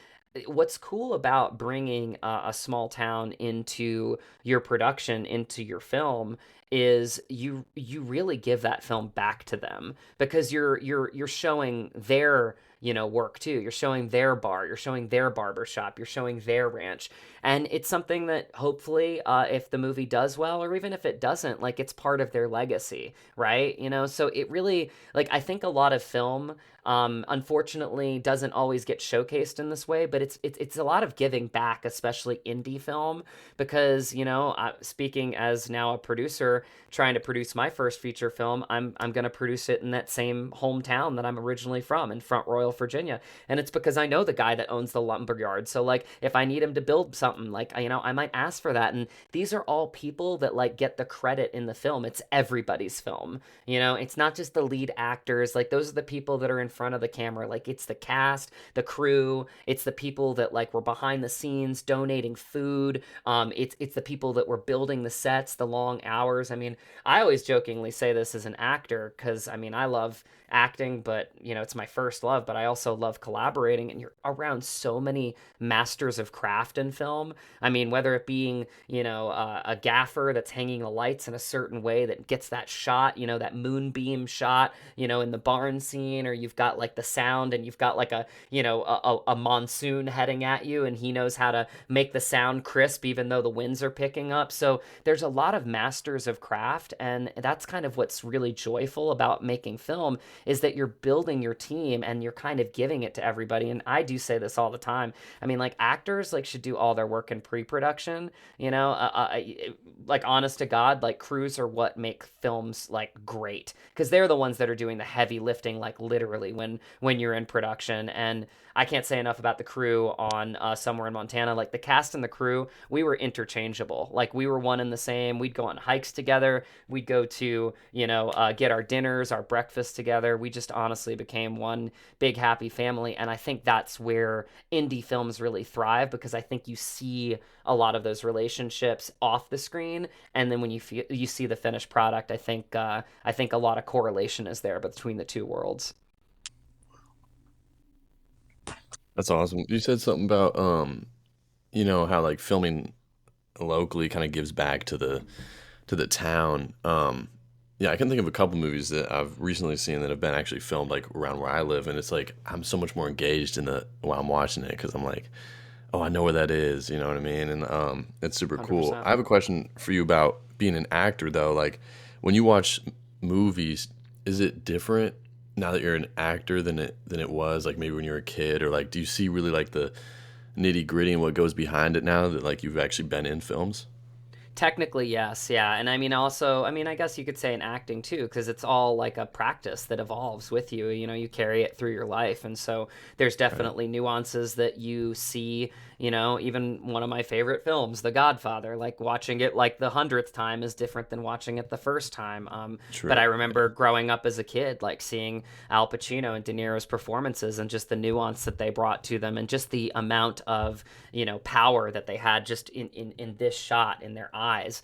B: what's cool about bringing a small town into your production, into your film, is you really give that film back to them because you're showing their work too. You're showing their bar, you're showing their barber shop, you're showing their ranch. And it's something that hopefully, if the movie does well, or even if it doesn't, like it's part of their legacy, right? So it really, like, I think a lot of film, unfortunately, doesn't always get showcased in this way, but it's a lot of giving back, especially indie film, because speaking as now a producer trying to produce my first feature film, I'm going to produce it in that same hometown that I'm originally from, in Front Royal, Virginia. And it's because I know the guy that owns the lumber yard. So like if I need him to build something, like I might ask for that. And these are all people that like get the credit in the film. It's everybody's film. It's not just the lead actors. Like those are the people that are in front of the camera. Like it's the cast, the crew, it's the people that like were behind the scenes donating food. It's the people that were building the sets, the long hours. I mean, I always jokingly say this as an actor because I mean I love acting, but it's my first love, but I also love collaborating, and you're around so many masters of craft in film. I mean, whether it being a gaffer that's hanging the lights in a certain way that gets that shot, that moonbeam shot, in the barn scene, or you've got like the sound and you've got like a monsoon heading at you and he knows how to make the sound crisp even though the winds are picking up. So there's a lot of masters of craft, and that's kind of what's really joyful about making film, is that you're building your team and you're kind of giving it to everybody. And I do say this all the time. I mean, like actors like should do all their work in pre-production, like honest to God, like crews are what make films like great, because they're the ones that are doing the heavy lifting, like literally when you're in production. And I can't say enough about the crew on Somewhere in Montana. Like the cast and the crew, we were interchangeable. Like we were one and the same. We'd go on hikes together. We'd go to, get our dinners, our breakfast together. We just honestly became one big happy family. And I think that's where indie films really thrive, because I think you see a lot of those relationships off the screen, and then when you see the finished product, I think a lot of correlation is there between the two worlds.
A: That's awesome. You said something about how like filming locally kind of gives back to the town. Yeah, I can think of a couple movies that I've recently seen that have been actually filmed like around where I live, and it's like I'm so much more engaged in the while I'm watching it because I'm like, oh, I know where that is. You know what I mean? And it's super cool.
B: 100%.
A: I have a question for you about being an actor though. Like when you watch movies, is it different now that you're an actor than it was like maybe when you were a kid, or like do you see really like the nitty gritty and what goes behind it now that like you've actually been in films?
B: Technically, yes, yeah. And I mean, also, I mean, I guess you could say in acting too, because it's all like a practice that evolves with you. You carry it through your life. And so there's
A: Right.
B: definitely nuances that you see, even one of my favorite films, The Godfather, like watching it like the 100th time is different than watching it the first time. But I
A: True.
B: remember growing up as a kid, like seeing Al Pacino and De Niro's performances and just the nuance that they brought to them and just the amount of, power that they had just in this shot in their eyes,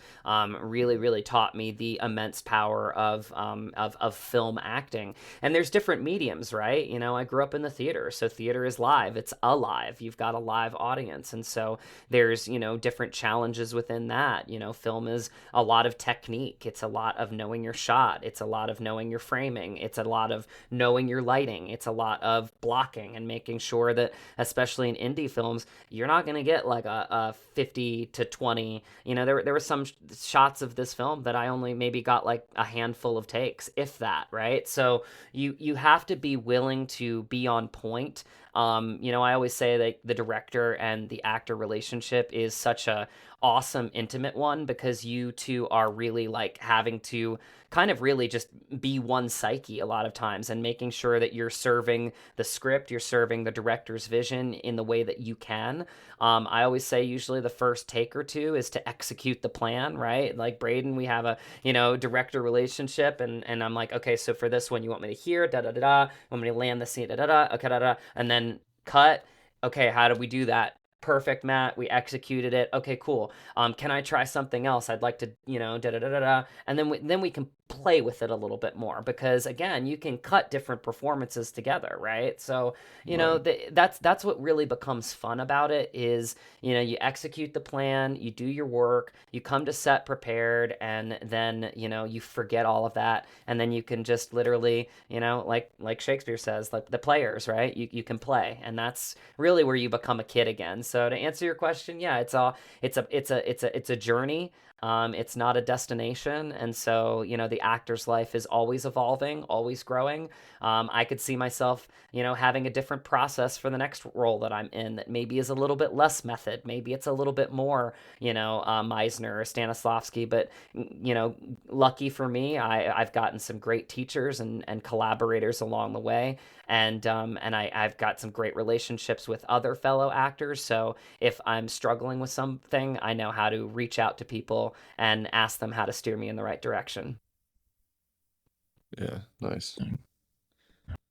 B: really, really taught me the immense power of film acting. And there's different mediums, right? I grew up in the theater, so theater is live. It's alive. You've got a live audience, and so there's different challenges within that. Film is a lot of technique. It's a lot of knowing your shot. It's a lot of knowing your framing. It's a lot of knowing your lighting. It's a lot of blocking and making sure that, especially in indie films, you're not going to get like a 50 to 20. There were some shots of this film that I only maybe got like a handful of takes, if that, right? So you have to be willing to be on point. I always say that the director and the actor relationship is such a awesome intimate one, because you two are really like having to kind of really just be one psyche a lot of times, and making sure that you're serving the script, you're serving the director's vision in the way that you can. I always say usually the first take or two is to execute the plan, right? Like Brayden, we have a director relationship, and I'm like, okay, so for this one, you want me to hear da da da da, you want me to land the scene da da da, okay da da, and then cut. Okay, how do we do that? Perfect, Matt. We executed it. Okay, cool. Can I try something else? I'd like to, da da da da da. And then we can play with it a little bit more, because again, you can cut different performances together, right? So
A: Right.
B: that's what really becomes fun about it is, you execute the plan, you do your work, you come to set prepared, and then you forget all of that, and then you can just literally, like Shakespeare says, like the players, right? You can play, and that's really where you become a kid again. So to answer your question, yeah, it's a journey. It's not a destination. And so, the actor's life is always evolving, always growing. I could see myself, having a different process for the next role that I'm in that maybe is a little bit less method. Maybe it's a little bit more, Meisner or Stanislavski. But, lucky for me, I've gotten some great teachers and collaborators along the way. And I've got some great relationships with other fellow actors. So if I'm struggling with something, I know how to reach out to people and ask them how to steer me in the right direction.
A: Yeah. Nice.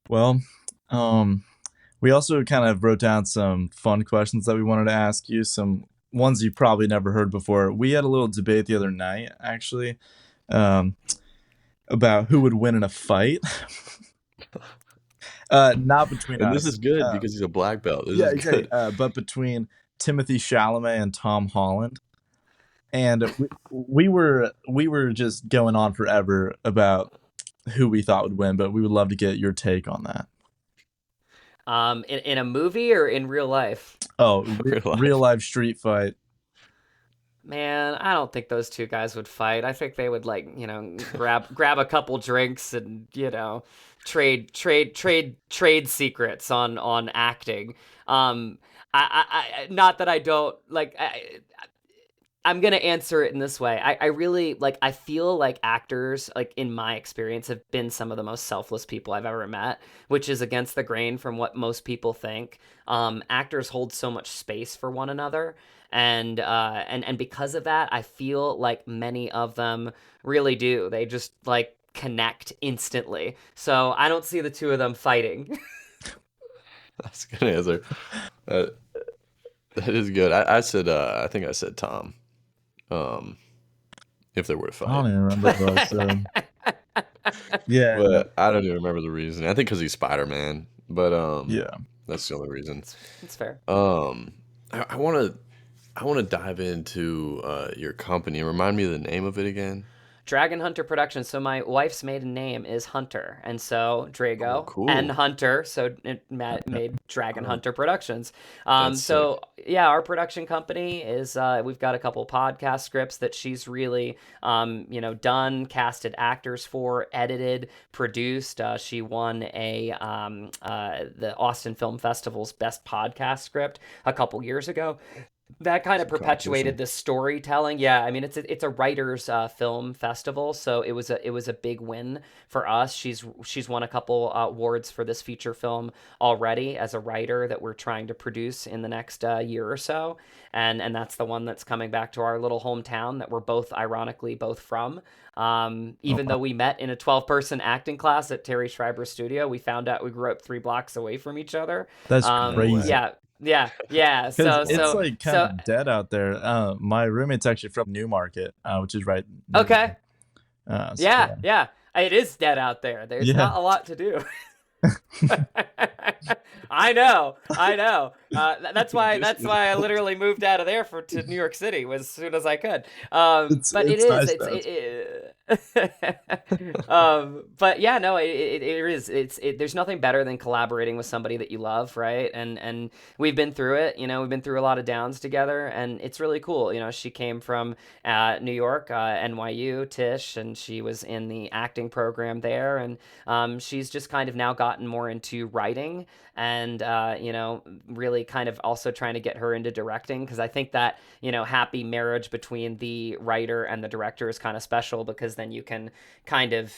C: Well, we also kind of wrote down some fun questions that we wanted to ask you, some ones you probably never heard before. We had a little debate the other night, actually, um, about who would win in a fight. Not between
A: And this
C: us.
A: is good because he's a black belt. This
C: Yeah,
A: is
C: exactly.
A: good.
C: But between Timothy Chalamet and Tom Holland. And we were just going on forever about who we thought would win, but we would love to get your take on that.
B: In a movie or in real life?
C: Oh,
A: Real
C: real
A: life.
C: life street fight.
B: Man, I don't think those two guys would fight. I think they would like, grab a couple drinks and, trade secrets on acting. Not that I don't like. I'm gonna answer it in this way. I really like. I feel like actors, like in my experience, have been some of the most selfless people I've ever met, which is against the grain from what most people think. Actors hold so much space for one another, and because of that, I feel like many of them really do. They just like connect instantly. So I don't see the two of them fighting.
A: That's a good answer. Uh, that is good. I said. I think I said Tom. Um, if they were to
C: I don't
A: fight,
C: even remember what I said. Yeah, no,
A: but I don't even remember the reason. I think because he's Spider Man. But
C: yeah.
A: that's the only reason.
B: It's fair.
A: Um, I want to. I want to dive into your company. Remind me of the name of it again.
B: Dragon Hunter Productions. So my wife's maiden name is Hunter, and so
A: Oh,
B: Drago and
A: cool.
B: Hunter. So Matt
C: Okay.
B: made Dragon
A: Oh,
B: Hunter Productions.
A: that's
B: So
A: sick.
B: yeah, our production company is we've got a couple podcast scripts that she's really done, casted actors for, edited, produced. She won the Austin Film Festival's best podcast script a couple years ago. That kind
A: It's
B: of
A: a
B: perpetuated
A: competition.
B: the storytelling. Yeah, I mean it's a writers film festival, so it was a big win for us. She's won a couple awards for this feature film already as a writer that we're trying to produce in the next year or so, and that's the one that's coming back to our little hometown that we're both ironically both from.
C: Oh,
B: Even
C: wow.
B: though we met in a 12-person acting class at Terry Schreiber's studio, we found out we grew up 3 blocks away from each other.
C: That's
A: No
C: crazy.
A: way.
B: Yeah, yeah.
C: Because
B: So
C: it's
B: so
C: like kind
B: so
C: of dead out there. My roommate's actually from Newmarket, which is right near
B: Okay.
C: there. So
B: Yeah, yeah. It is dead out there. There's
C: yeah.
B: not a lot to do. I know. That's why.
A: This
B: That's
A: is
B: why I
A: what-
B: literally moved out of there to New York City as soon as I could. But it
C: It's
B: is.
C: nice
B: It's.
C: though.
B: But yeah, no. It is. There's nothing better than collaborating with somebody that you love, right? And we've been through it. We've been through a lot of downs together, and it's really cool. She came from New York, NYU, Tisch, and she was in the acting program there, and she's just kind of now gotten more into writing and really kind of also trying to get her into directing, because I think that happy marriage between the writer and the director is kind of special, because then you can kind of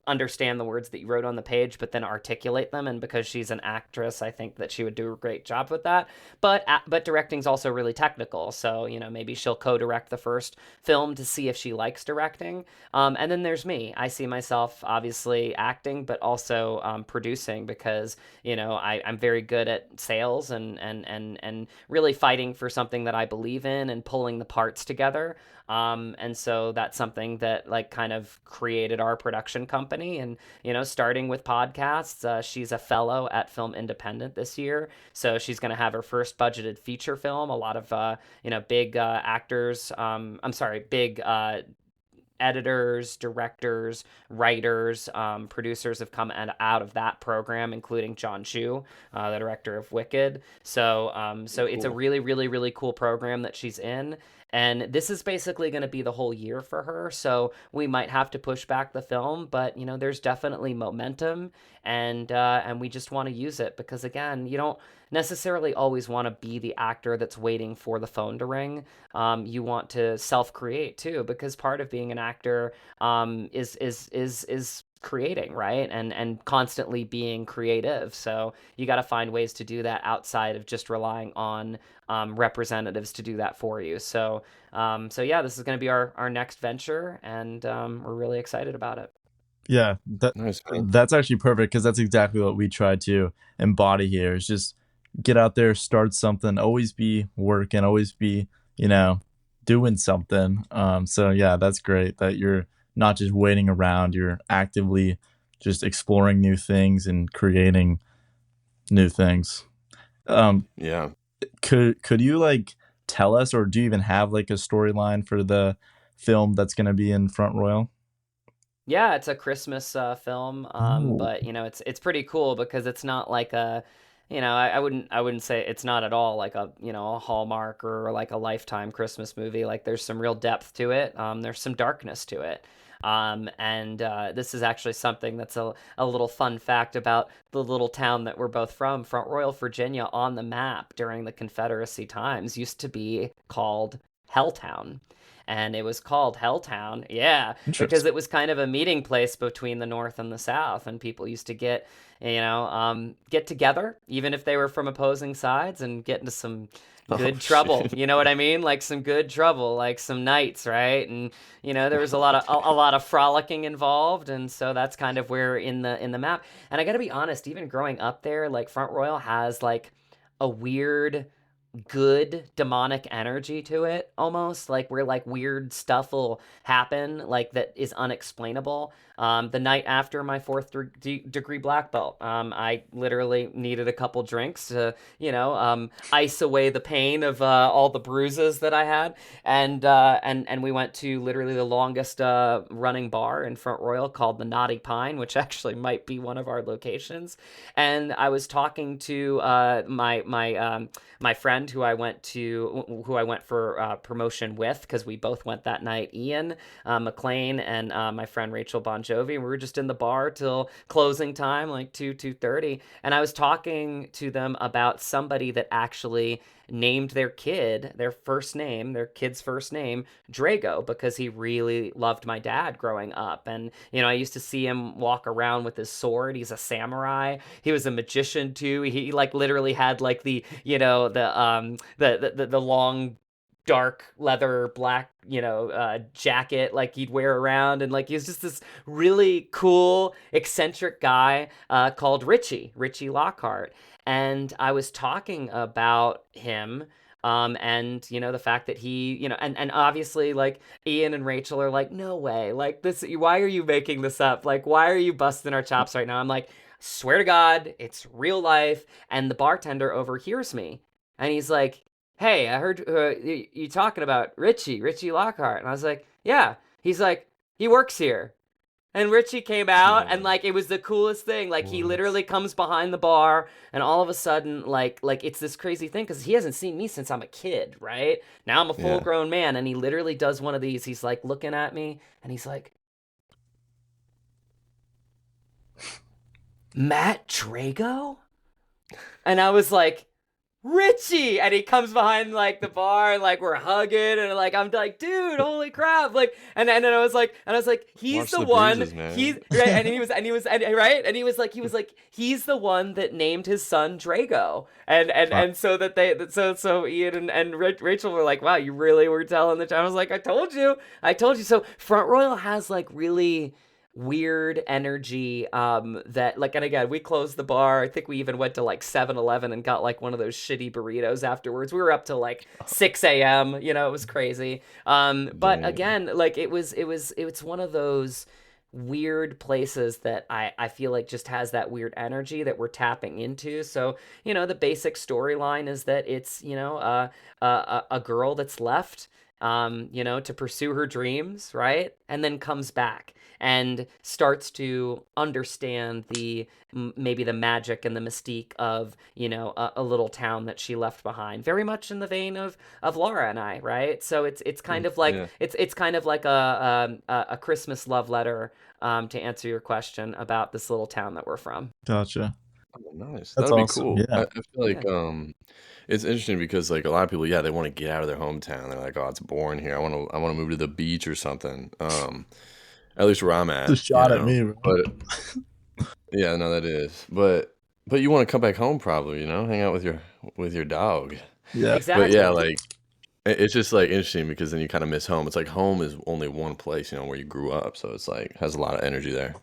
B: understand the words that you wrote on the page but then articulate them, and because she's an actress, I think that she would do a great job with that. But directing's also really technical, so maybe she'll co-direct the first film to see if she likes directing. And then there's me. I see myself obviously acting, but also producing, because I'm very good at sales and really fighting for something that I believe in and pulling the parts together. And so that's something that like kind of created our production company. And, starting with podcasts, she's a fellow at Film Independent this year. So she's going to have her first budgeted feature film. A lot of, big actors, I'm sorry, big editors, directors, writers, producers have come out of that program, including John Chu, the director of Wicked. So it's a
A: Cool.
B: really, really, really cool program that she's in. And this is basically going to be the whole year for her. So we might have to push back the film, but there's definitely momentum, and we just want to use it because again, you don't necessarily always want to be the actor that's waiting for the phone to ring. You want to self-create too, because part of being an actor is creating, right? And constantly being creative. So you got to find ways to do that outside of just relying on representatives to do that for you. So yeah, this is going to be our next venture, and we're really excited about it.
C: Yeah,
A: Nice, man.
C: that's actually perfect because that's exactly what we try to embody here. Is just get out there, start something, always be working, always be doing something. So yeah, that's great that you're not just waiting around. You're actively just exploring new things and creating new things.
A: Yeah.
C: Could you like tell us, or do you even have like a storyline for the film that's going to be in Front Royal?
B: Yeah, it's a Christmas film,
C: Oh,
B: but it's pretty cool because it's not like a, I wouldn't say it's not at all like a Hallmark or like a Lifetime Christmas movie. Like there's some real depth to it. There's some darkness to it. And this is actually something that's a little fun fact about the little town that we're both from. Front Royal, Virginia, on the map during the Confederacy times used to be called Helltown. And it was called Helltown, yeah, because
C: interesting.
B: it was kind of a meeting place between the North and the South, and people used to get together, even if they were from opposing sides, and get into some
A: Oh
B: good trouble.
A: shit.
B: You know what I mean? Like some good trouble, like some nights, right? And there was a lot of frolicking involved, and so that's kind of where in the map. And I got to be honest, even growing up there, like Front Royal has like a weird good demonic energy to it, almost like where like weird stuff will happen like that is unexplainable. The night after my fourth degree black belt, I literally needed a couple drinks to ice away the pain of all the bruises that I had. And we went to literally the longest running bar in Front Royal called the Naughty Pine, which actually might be one of our locations. And I was talking to my friend who I went for promotion with, because we both went that night, Ian McLean, and my friend Rachel Bon Jovi. We were just in the bar till closing time, like 2:30, and I was talking to them about somebody that actually named their kid's first name Drago, because he really loved my dad growing up. And I used to see him walk around with his sword. He's a samurai. He was a magician too. He like literally had like the long dark leather black jacket like he'd wear around, and like he was just this really cool eccentric guy called Richie Lockhart. And I was talking about him, and the fact that he and obviously like Ian and Rachel are like, no way, like this, why are you making this up, like why are you busting our chops right now? I'm like, swear to God, it's real life. And the bartender overhears me, and he's like, hey, I heard you talking about Richie Lockhart. And I was like, yeah. He's like, he works here. And Richie came out, and
A: No.
B: like it was the coolest thing. Like he
A: What?
B: literally comes behind the bar, and all of a sudden, like it's this crazy thing because he hasn't seen me since I'm a kid, right? Now I'm a full
A: Yeah.
B: grown man, and he literally does one of these. He's like looking at me, and he's like, Matt Drago? And I was like, Richie, and he comes behind like the bar, and like we're hugging, and like I'm like, dude, holy crap, like, and then I was like, he's
A: Watch
B: the
A: the
B: one,
A: bruises, man.
B: he's right, and he was like, he's the one that named his son Drago,
C: Wow.
B: and so that so Ian and Rachel were like, wow, you really were telling the time. I was like, I told you. So Front Royal has like really weird energy that like, and again, we closed the bar. I think we even went to like 7-Eleven and got like one of those shitty burritos afterwards. We were up till like 6 a.m., it was crazy. But
A: Dang.
B: again, like it was one of those weird places that I feel like just has that weird energy that we're tapping into. So, the basic storyline is that it's, a girl that's left, to pursue her dreams, right? And then comes back and starts to understand maybe the magic and the mystique of, a little town that she left behind. Very much in the vein of Laura and I, right? So it's kind of like
A: Yeah.
B: it's kind of like a Christmas love letter, to answer your question about this little town that we're from.
C: Gotcha.
A: Oh, nice.
C: That's
A: That'll be
C: awesome.
A: cool. I
C: Yeah.
A: I feel like,
B: Yeah.
A: it's interesting because, like, a lot of people, yeah, they wanna get out of their hometown. They're like, "Oh, it's boring here. I wanna move to the beach or something." At least where I'm
C: It's a
A: at,
C: shot at me, bro.
A: But yeah, no, that is. But you wanna come back home probably, hang out with your dog.
C: Yeah.
A: But yeah,
B: Exactly.
A: like, it's just, like, interesting because then you kinda miss home. It's like home is only one place, where you grew up, so it's, like, has a lot of energy there.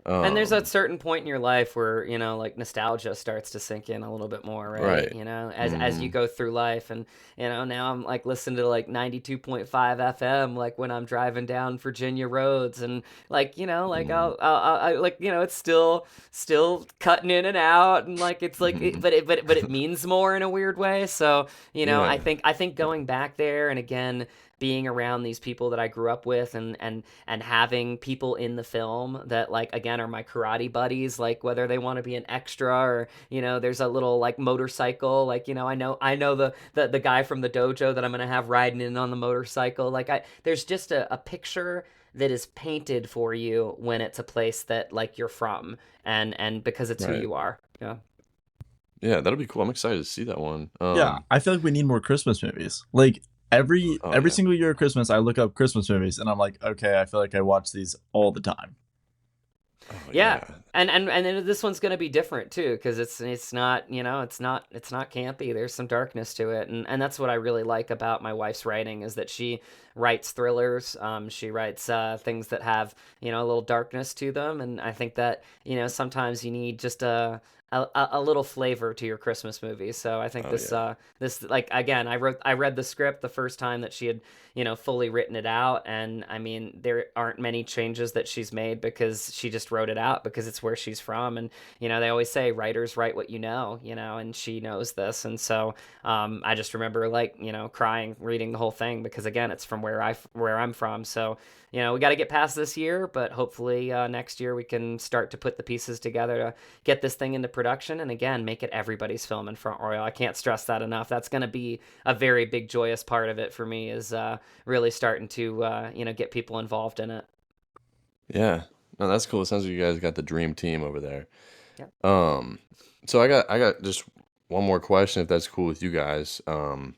B: And there's a
A: Um,
B: certain point in your life where, like nostalgia starts to sink in a little bit more, right?
A: right.
B: As you
A: Mhm.
B: go through life, and now I'm like listening to like 92.5 FM like when I'm driving down Virginia roads, and like, like
A: Mhm.
B: like, it's still cutting in and out, and like it's like
A: Mhm.
B: but it means more in a weird way. So,
A: Yeah.
B: I think going back there, and again being around these people that I grew up with, and having people in the film that like again are my karate buddies, like whether they want to be an extra, or there's a little like motorcycle, like I know the guy from the dojo that I'm gonna have riding in on the motorcycle, like I there's just a picture that is painted for you when it's a place that like you're from, and because it's who
A: Right.
B: you are. Yeah.
A: Yeah, that'll be cool. I'm excited to see that one.
C: Yeah. I feel like we need more Christmas movies. Like
A: Oh
C: every
A: yeah.
C: single year at Christmas, I look up Christmas movies and I'm like, okay, I feel like I watch these all the time.
A: Oh
B: Yeah.
A: yeah.
B: And then this one's gonna be different too, because it's not, it's not campy. There's some darkness to it, and that's what I really like about my wife's writing, is that she writes thrillers. She writes things that have, a little darkness to them, and I think that, sometimes you need just a little flavor to your Christmas movie. So I think
A: Oh
B: this
A: yeah.
B: this like again, I read the script the first time that she had, fully written it out. And I mean, there aren't many changes that she's made because she just wrote it out because it's where she's from. And, they always say writers write what and she knows this. And so, I just remember like, crying, reading the whole thing because again, it's from where I'm from. So, we got to get past this year, but hopefully next year we can start to put the pieces together to get this thing into production, and again make it everybody's film in Front Royal. I can't stress that enough. That's going to be a very big joyous part of it for me, is really starting to get people involved in it.
A: Yeah. No, that's cool. It sounds like you guys got the dream team over there.
B: Yeah.
A: Um, so I got just one more question if that's cool with you guys. And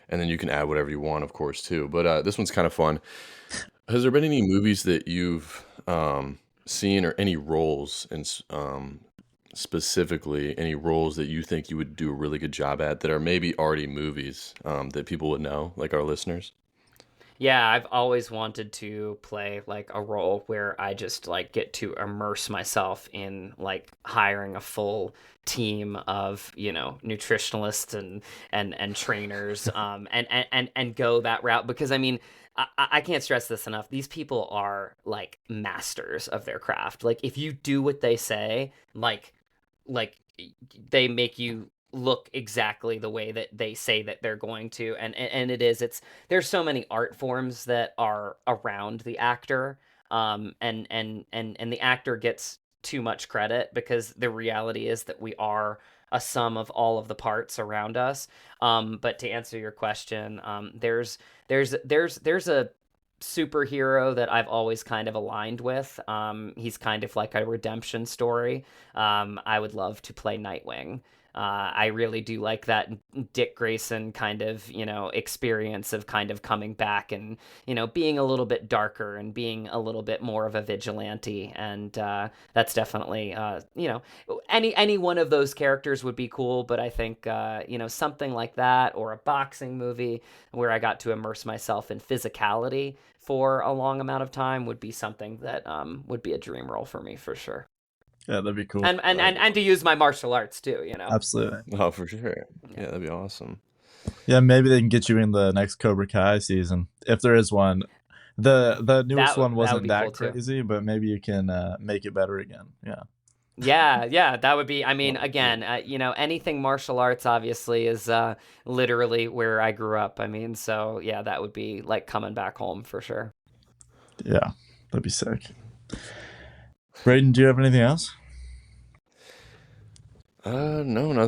A: then you can add whatever you want, of course, too. But this one's kind of fun. Has there been any movies that you've seen, or any roles specifically any roles that you think you would do a really good job at that are maybe already movies that people would know, like our listeners?
B: Yeah, I've always wanted to play like a role where I just like get to immerse myself in like hiring a full team of, nutritionalists and trainers, and go that route, because I mean, I can't stress this enough. These people are like masters of their craft. Like if you do what they say, like they make you look exactly the way that they say that they're going to, and it's there's so many art forms that are around the actor, and the actor gets too much credit because the reality is that we are a sum of all of the parts around us. But to answer your question, there's a superhero that I've always kind of aligned with. He's kind of like a redemption story. I would love to play Nightwing. I really do like that Dick Grayson kind of, experience of kind of coming back and, being a little bit darker and being a little bit more of a vigilante. And that's definitely, any one of those characters would be cool. But I think, something like that, or a boxing movie where I got to immerse myself in physicality for a long amount of time would be something that would be a dream role for me for sure.
C: Yeah, that'd be cool.
B: And to use my martial arts too,
C: Absolutely.
A: Oh, for sure. Yeah, that'd be awesome.
C: Yeah, maybe they can get you in the next Cobra Kai season if there is one. The newest one wasn't that
B: cool
C: crazy, but maybe you can make it better again. Yeah.
B: Yeah, that would be. I mean, again, anything martial arts obviously is literally where I grew up. I mean, so yeah, that would be like coming back home for sure.
C: Yeah, that'd be sick. Brayden, do you have anything else?
A: No, not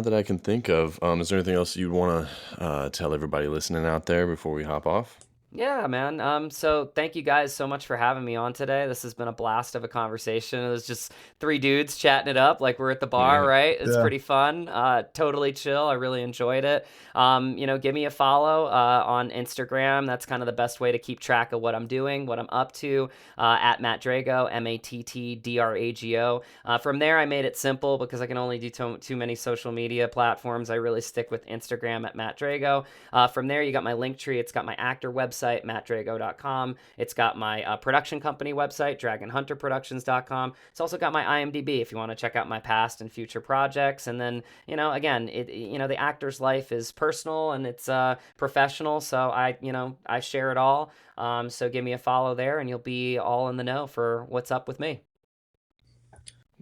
A: that I can think of. Is there anything else you'd want to tell everybody listening out there before we hop off?
B: Yeah, man. So thank you guys so much for having me on today. This has been a blast of a conversation. It was just three dudes chatting it up like we're at the bar,
A: Yeah.
B: right? It's
C: Yeah.
B: pretty fun. Totally chill. I really enjoyed it. Give me a follow on Instagram. That's kind of the best way to keep track of what I'm doing, what I'm up to, at Matt Drago, MattDrago. From there, I made it simple because I can only do too many social media platforms. I really stick with Instagram at Matt Drago. From there, you got my link tree. It's got my actor website, mattdrago.com. It's got my production company website, dragonhunterproductions.com. It's also got my IMDb if you want to check out my past and future projects. And then, again, the actor's life is personal and it's professional. So I share it all. So give me a follow there and you'll be all in the know for what's up with me.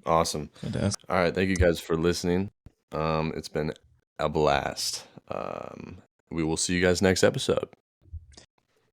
A: Awesome.
C: Fantastic.
A: All right, thank you guys for listening. It's been a blast. We will see you guys next episode.